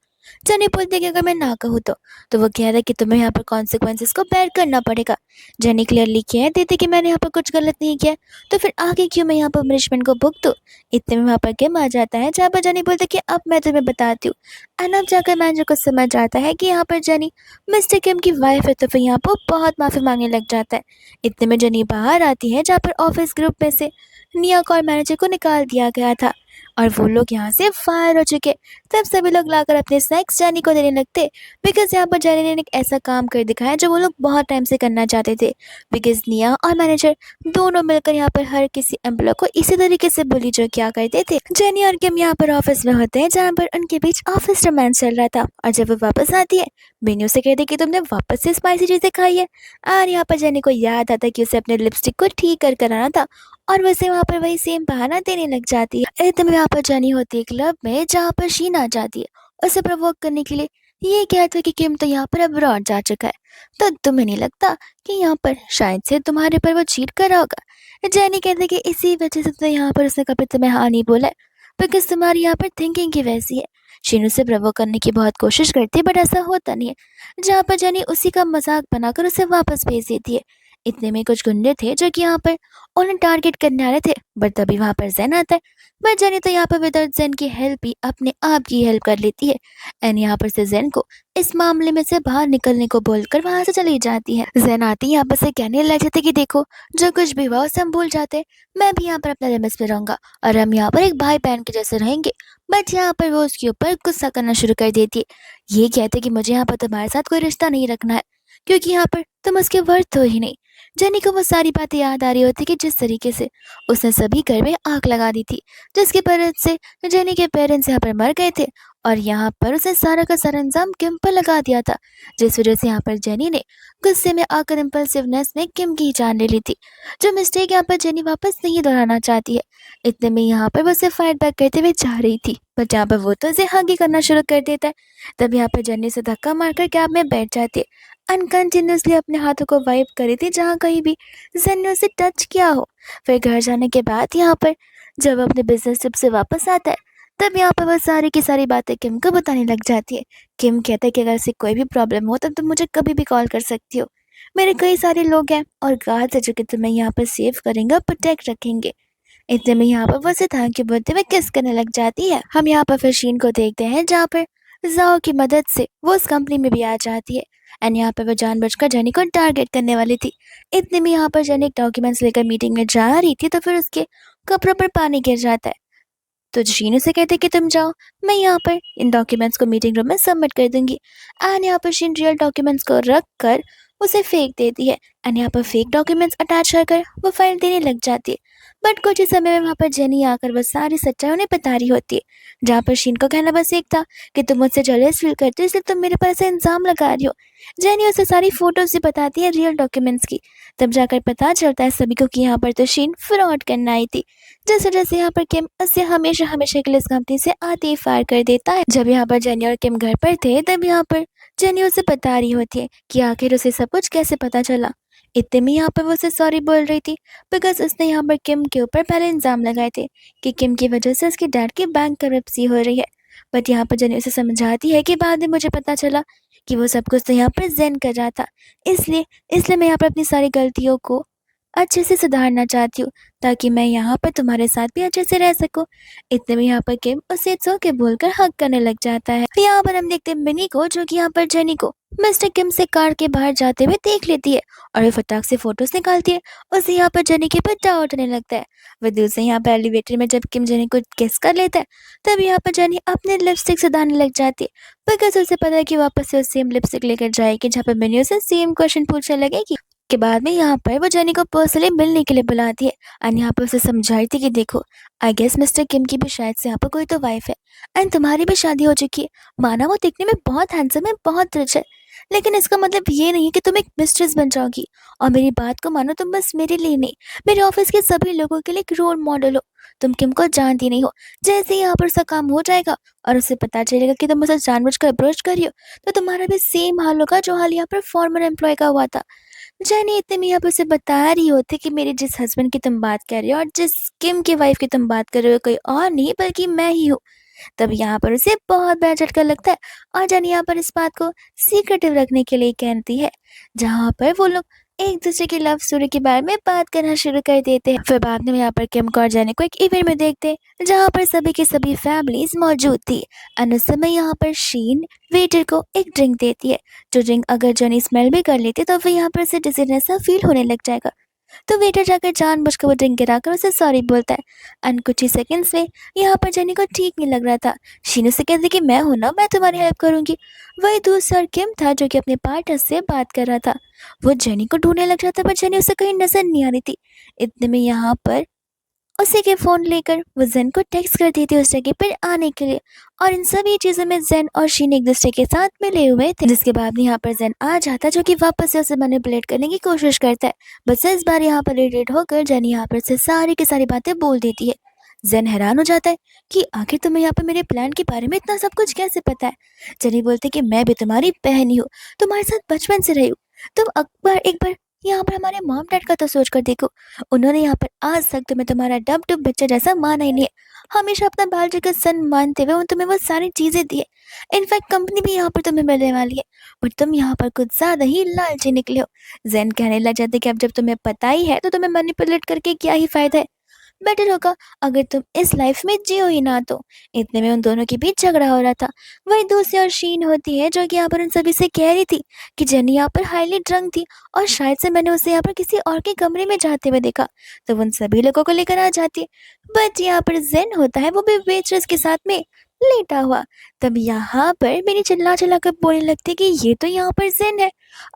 जेनी बोलती है कि अगर मैं ना कहूँ तो वो कह रहा है कि तुम्हें यहाँ पर कॉन्सिक्वेंसेस को बेयर करना पड़ेगा। जेनी क्लियरली कह देती कि मैंने यहाँ पर कुछ गलत नहीं किया तो फिर आगे क्यों मैं यहाँ पर पनिशमेंट को भुगतूं। इतने में वहाँ पर किम आ जाता है जहाँ पर जेनी बोलती है कि अब मैं तुम्हें बताती हूँ एंड अब जाकर मैनेजर को समझ आता है कि यहाँ पर जेनी मिस्टर किम की वाइफ है तो फिर यहाँ पर बहुत माफ़ी मांगने लग जाता है। इतने में जेनी बाहर आती है जहाँ पर ऑफिस ग्रुप में से निया और मैनेजर को निकाल दिया गया था और वो लोग यहाँ से फायर हो चुके। तब सभी लोग लाकर अपने स्नैक्स जेनी को देने लगते बिकॉज यहाँ पर जेनी ने एक ऐसा काम कर दिखाया जो वो लोग बहुत टाइम से करना चाहते थे। बिकॉज निया और मैनेजर दोनों मिलकर यहाँ पर हर किसी एम्प्लॉय को इसी तरीके से बुली जो क्या करते थे। जेनी और किम यहाँ पर ऑफिस में होते हैं जहाँ पर उनके बीच ऑफिस रोमांस चल रहा था और जब वो वापस आती है मेन्यू से कहती कि तुमने वापस से स्पाइसी चीजें खाई है। और यहाँ पर जेनी को याद आता है कि उसे अपने लिपस्टिक को ठीक कर कराना था और वैसे वहाँ पर वही सेम बहाना देने लग जाती है। एकदम यहाँ पर जेनी होती है क्लब में जहाँ पर शीन आ जाती है उसे प्रवोक करने के लिए। ये कहते हैं कि किम तो यहाँ पर अब्रॉड जा चुका है तो तुम्हें नहीं लगता कि यहाँ पर शायद से तुम्हारे पर वो चीट कर रहा होगा। जेनी कहते हैं कि इसी वजह से तो यहाँ पर उसने कभी तुम्हें हाँ नहीं बोला बिकॉज तुम्हारी यहाँ पर थिंकिंग की वैसी है। शीन उसे प्रवोक करने की बहुत कोशिश करती है बट ऐसा होता नहीं है जहाँ पर जेनी उसी का मजाक बनाकर उसे वापस भेज देती है। इतने में कुछ गुंडे थे जो कि यहाँ पर उन्हें टारगेट करने आ रहे थे बट तभी वहां पर जैन आता है। बट जेनी तो यहाँ पर विदाउट जैन की हेल्प ही अपने आप की हेल्प कर लेती है एंड यहाँ पर से जैन को इस मामले में से बाहर निकलने को बोलकर वहां से चली जाती है। जैन आती यहाँ पर से कहने लग जाते कि देखो जो कुछ भी हुआ उसे हम भूल जाते, मैं भी यहाँ पर अपने लिमिट्स पे रहूंगा और हम यहाँ पर एक भाई बहन के जैसे रहेंगे। बट यहाँ पर वो उसके ऊपर गुस्सा करना शुरू कर देती है। ये कहते कि मुझे यहाँ पर तुम्हारे साथ कोई रिश्ता नहीं रखना है क्योंकि यहाँ पर तुम उसके वर्थ हो ही नहीं। जेनी को वो सारी बातें याद आ रही होती कि जिस तरीके से उसने सभी घर में आग लगा दी थी जिसकी वजह से जेनी के पेरेंट्स यहाँ पर मर गए थे और यहाँ पर उसने सारा का सारा इंजाम किम पर लगा दिया था जिस वजह से यहाँ पर जेनी ने गुस्से में आकर इम्पल्सिवनेस में किम की जान ले ली थी जो मिस्टेक यहाँ पर जेनी वापस नहीं दोहराना चाहती है। इतने में यहाँ पर वो उसे फाइट बैक करते हुए जा रही थी बट यहाँ पर वो तो उसे हग ही करना शुरू कर देता है। तब यहाँ पर जेनी से धक्का मारकर कैब में बैठ जाती है अनकंटिन्यूसली अपने हाथों को वाइप करी थी जहाँ कहीं भी जन ने उसे टच किया हो। फिर घर जाने के बाद यहाँ पर जब अपने बिजनेस ट्रिप से वापस आता है तब यहाँ पर वह सारी की सारी बातें किम को बताने लग जाती है। किम कहता है कि अगर ऐसी कोई भी प्रॉब्लम हो तब तुम मुझे कभी भी कॉल कर सकती हो, मेरे कई सारे लोग हैं और गार्ड्स है जो कि तुम्हें यहाँ पर सेव करेंगे और प्रोटेक्ट रखेंगे। इतने में यहाँ पर वैसे थैंक यू बोलते हुए किस करने लग जाती है। हम यहाँ पर फिर शीन को देखते हैं जहाँ पर जाओ की मदद से वो उस कंपनी में भी आ जाती है एंड यहाँ पर वो जानबूझकर जेनी को टारगेट करने वाली थी। इतने में यहाँ पर जेनी डॉक्यूमेंट्स लेकर मीटिंग में जा रही थी तो फिर उसके कपड़ों पर पानी गिर जाता है। तो शीनू से कहते कि तुम जाओ, मैं यहाँ पर इन डॉक्यूमेंट्स को मीटिंग रूम में सबमिट कर दूंगी। एंड यहाँ पर शीन रियल डॉक्यूमेंट्स को रख कर उसे फेंक देती है एंड यहाँ पर फेक डॉक्यूमेंट्स अटैच कर वो फाइल देने लग जाती है। बट कुछ ही समय में वहाँ पर जेनी आकर वो सारी सच्चाई उन्हें बता रही होती है जहाँ पर शीन का कहना बस एक था कि तुम मुझसे जेलस फील करती हो इसलिए तुम मेरे पास इल्जाम लगा रही हो। जेनी उसे सारी फोटोज भी बताती है रियल डॉक्यूमेंट्स की। तब जाकर पता चलता है सभी को कि यहाँ पर तो शीन फ्रॉड करना आई थी जिस वजह से यहाँ पर किम उसे हमेशा हमेशा के लिए इस कंपनी से आते ही फायर कर देता है। जब यहाँ पर जेनी और किम घर पर थे तब यहाँ पर जेनी उसे बता रही होती है कि आखिर उसे सब कुछ कैसे पता चला। इतने में यहाँ पर वो उसे सॉरी बोल रही थी बिकॉज उसने यहाँ पर किम के ऊपर पहले इल्जाम लगाए थे कि किम की वजह से उसके डैड की बैंक करप्सी हो रही है। बट यहाँ पर जेनी उसे समझाती है कि बाद में मुझे पता चला कि वो सब कुछ तो यहाँ पर जेन कर रहा था, इसलिए इसलिए मैं यहाँ पर अपनी सारी गलतियों को अच्छे से सुधारना चाहती हूँ ताकि मैं यहाँ पर तुम्हारे साथ भी अच्छे से रह सकूँ। इतने में यहाँ पर किम उसे इट्स ओके बोलकर हक करने लग जाता है। यहाँ पर हम देखते हैं मिनी को जो कि यहाँ पर जेनी को मिस्टर किम से कार के बाहर जाते हुए देख लेती है और वो फटाक से फोटोज निकालती है। उसे यहाँ पर जेनी के ऊपर डाउट होने लगता है। वह दूसरे यहाँ पर एलिवेटर में जब किम जेनी को किस कर लेता है तब यहाँ पर जेनी अपने लिपस्टिक सुधारने लग जाती है बिकॉज उसे पता है कि वापस से सेम लिपस्टिक लेकर जाएगी जहाँ पर मिनी उसे सेम क्वेश्चन पूछने लगेगी। के बाद में यहाँ पर वो जेनी को पर्सनली मिलने के लिए बुलाती है एंड यहाँ पर उसे समझाई थी कि देखो, आई गेस मिस्टर किम की भी शायद से यहाँ पर कोई तो वाइफ है एंड तुम्हारी भी शादी हो चुकी है। माना वो दिखने में बहुत हैंडसम है, बहुत रिच है, लेकिन इसका मतलब ये नहीं है कि तुम एक मिस्ट्रेस बन जाओगी। और मेरी बात को मानो, तुम बस मेरे लिए नहीं, मेरे ऑफिस के सभी लोगों के लिए एक रोल मॉडल हो। तुम किम को जानती नहीं हो, जैसे ही यहाँ पर उसका काम हो जाएगा और उसे पता चलेगा कि तुम उसे जानबूझकर अप्रोच कर रही हो, तो तुम्हारा भी सेम हाल होगा जो हाल यहाँ पर फॉर्मर एम्प्लॉय का हुआ था। जाने इतने में यहाँ पे उसे बता रही होती कि मेरे जिस हस्बैंड की तुम बात कर रहे हो और जिस किम की वाइफ की तुम बात कर रहे हो, कोई और नहीं बल्कि मैं ही हूँ। तब यहाँ पर उसे बहुत बड़ा झटका लगता है और जानी यहाँ पर इस बात को सीक्रेटिव रखने के लिए कहती है। जहाँ पर वो लोग एक दूसरे की लव स्टोरी के बारे में बात करना शुरू कर देते हैं। फिर बाद में यहाँ पर किम को और जानी को एक इवेंट में देखते हैं जहाँ पर सभी की सभी फैमिलीज मौजूद थी। और उस समय यहाँ पर शीन वेटर को एक ड्रिंक देती है, जो ड्रिंक अगर जनी स्मेल भी कर लेती तो फिर यहाँ पर उसे डिजीनेस सा फील होने लग जाएगा। तो वेटर जाकर जानबूझकर वो ड्रिंक गिराकर उसे सॉरी बोलता है। एंड कुछ ही सेकंड्स में यहाँ पर जेनी को ठीक नहीं लग रहा था। शीनू से कहती कि मैं हूं ना, मैं तुम्हारी हेल्प करूंगी। वही दूसरा किम था जो कि अपने पार्टनर से बात कर रहा था। वो जेनी को ढूंढने लग जाता, पर जेनी उसे कहीं नजर नहीं आ रही थी। इतने में यहाँ पर उसी के फ़ोन लेकर वो जेन को टेक्स्ट कर दी थी उस जगह पर आने के लिए। और इन सभी चीज़ों में जेन और शीन एक दूसरे के साथ मिले हुए थे, जिसके बाद यहाँ पर जेन आ जाता जो कि वापस से उसे मैनिपुलेट करने की कोशिश करता है। बस इस बार यहाँ पर इरिटेट होकर जेन यहाँ पर से सारी की सारी बातें बोल देती है। जेन हैरान हो जाता है कि आखिर तुम्हें यहाँ पर मेरे प्लान के बारे में इतना सब कुछ कैसे पता है। जेनी बोलती कि मैं भी तुम्हारी बहन ही हूँ, तुम्हारे साथ बचपन से रही हूँ। तुम अकबर एक बार यहाँ पर हमारे मॉम डैड का तो सोच कर देखो, उन्होंने यहाँ पर आज तक तुम्हें तुम्हारा डब डब बच्चा जैसा माना ही नहीं है। हमेशा अपना बालजी का सन मानते हुए तुमने वो सारी चीजें दी है। इनफैक्ट कंपनी भी यहाँ पर तुम्हें मिलने वाली है, बट तुम यहाँ पर कुछ ज्यादा ही लालची निकले हो। जेन कहने लग जाते कि अब जब तुम्हें पता ही है तो तुम्हें मैनिपुलेट करके क्या ही फायदा है। बेटर होगा अगर तुम इस लाइफ में जियो ही ना तो। इतने में उन दोनों के बीच झगड़ा हो रहा था। वही दूसरी और शीन होती है जो कि यहाँ पर उन सभी से कह रही थी कि जेनी यहाँ पर हाईली ड्रंक थी और शायद से मैंने उसे यहाँ पर किसी और के कमरे में जाते हुए देखा। तो वो उन सभी लोगों को लेकर आ जाती है। बट यहाँ पर जेन होता है वो भी वेट्रेस के साथ में लेटा हुआ। तब यहाँ पर मेरी चिल्ला चिल्ला कर बोलने लगती है कि ये तो यहाँ पर जेन है।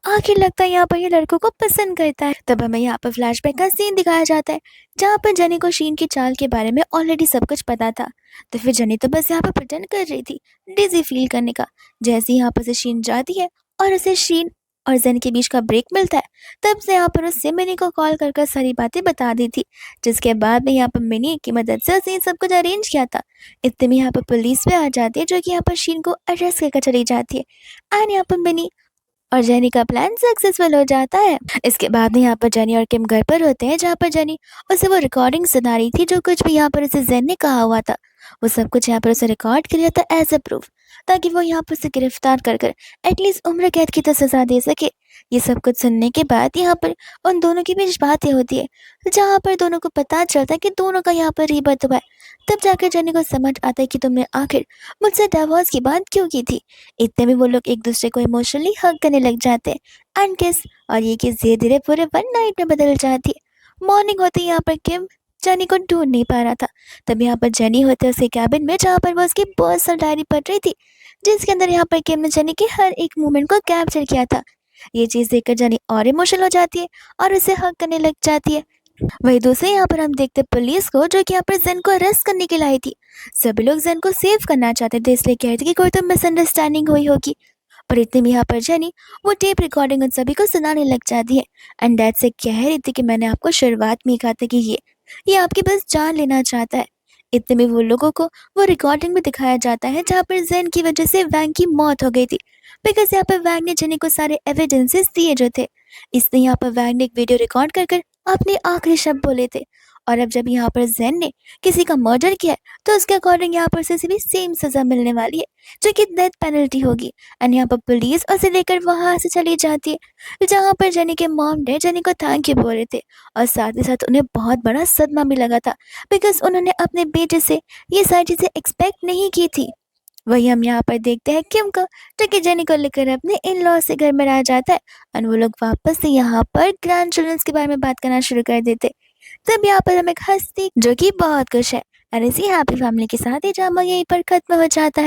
आखिर लगता है यहाँ पर ये लड़कों को पसंद करता है। तब हमें यहाँ पर फ्लैशबैक का सीन दिखाया जाता है जहाँ पर जनी को शीन की चाल के बारे में ऑलरेडी सब कुछ पता था। तो फिर जनी तो बस यहाँ पर प्रिटेंड कर रही थी डिजी फील करने का। जैसे ही यहाँ पर से शीन जाती है और उसे शीन और जन के बीच का ब्रेक मिलता है, तब से यहाँ पर उससे मिनी को कॉल कर सारी बातें बता दी थी। जिसके बाद में यहाँ पर मिनी की मदद से उसने सब कुछ अरेंज किया था। इतने में यहाँ पर पुलिस भी आ जाती है जो कि यहाँ पर शीन को अरेस्ट करके चली जाती है। एंड यहाँ पर मिनी और जेनी का प्लान सक्सेसफुल हो जाता है। इसके बाद यहाँ पर जेनी और किम घर पर होते हैं जहाँ पर जेनी उसे वो रिकॉर्डिंग सुना रही थी जो कुछ भी यहाँ पर उसे जेन ने कहा हुआ था। वो सब कुछ यहाँ पर उसे रिकॉर्ड कर लिया था एज अ प्रूफ, ताकि वो यहाँ पर उसे गिरफ्तार कर एटलीस्ट उम्र कैद की तो सजा दे सके। ये सब कुछ सुनने के बाद यहाँ पर उन दोनों के बीच बातें होती है जहाँ पर दोनों को पता चलता है कि दोनों का यहाँ पर रीबर्थ हुआ है। तब जाकर जेनी को समझ आता है कि तुमने आखिर मुझसे डिवोर्स की बात क्यों की थी। इतने में वो लोग एक दूसरे को इमोशनली हग करने लग जाते हैं एंड किस, और ये किस धीरे धीरे पूरे वन नाइट में बदल जाती है। मॉर्निंग होते ही यहाँ पर किम जेनी को ढूंढ नहीं पा रहा था। तब यहाँ पर जेनी होते उसके कैबिन में जहाँ पर वो उसकी पर्सनल डायरी पढ़ रही थी, जिसके अंदर यहाँ पर किम ने जेनी के हर एक मूवमेंट को कैप्चर किया था। ये चीज़ देखकर जेनी और इमोशनल हो जाती है और उसे हग करने लग जाती है। वही दूसरे यहाँ पर हम देखते पुलिस को जो कि यहाँ पर जेन को अरेस्ट करने के लिए आई थी। सभी लोग जेन को सेव करना चाहते थे, इसलिए कह रहे थे कि कोई तो मिसअंडरस्टैंडिंग हुई होगी। पर इतने में यहाँ पर जेनी वो टेप रिकॉर्डिंग उन सभी को सुनाने लग जाती है एंड डैड से कह रही थी कि मैंने आपको शुरुआत में ही कहा था कि ये आपकी बस जान लेना चाहता है। इतने में वो लोगों को वो रिकॉर्डिंग में दिखाया जाता है जहाँ पर जेन की वजह से वैंग की मौत हो गई थी, बिकॉज यहाँ पर वैंग ने जेनी को सारे एविडेंसेस दिए जो थे। इसलिए यहाँ पर वैंग ने एक वीडियो रिकॉर्ड कर अपने आखिरी शब्द बोले थे। और अब जब यहाँ पर जेन ने किसी का मर्डर किया है, तो उसके अकॉर्डिंग यहाँ पर से भी सेम सजा मिलने वाली है जो कि डेथ पेनल्टी होगी। एंड यहाँ पर पुलिस उसे लेकर वहां से चली जाती है जहाँ पर जेनी के मॉम ने जेनी को थैंक यू बोले थे। और साथ ही साथ उन्हें बहुत बड़ा सदमा भी लगा था, बिकॉज उन्होंने अपने बेटे से ये सारी चीजें एक्सपेक्ट नहीं की थी। वही हम यहाँ पर देखते हैं किम को जो कि जेनी को लेकर अपने इन लॉ से घर में रह जाता है और वो लोग वापस से यहाँ पर ग्रैंड चिल्ड्रंस के बारे में बात करना शुरू कर देते। तब यहाँ पर हम एक हस्ती जो कि बहुत खुश है और इसी हैप्पी फैमिली के साथ ही ड्रामा यहीं पर खत्म हो जाता है।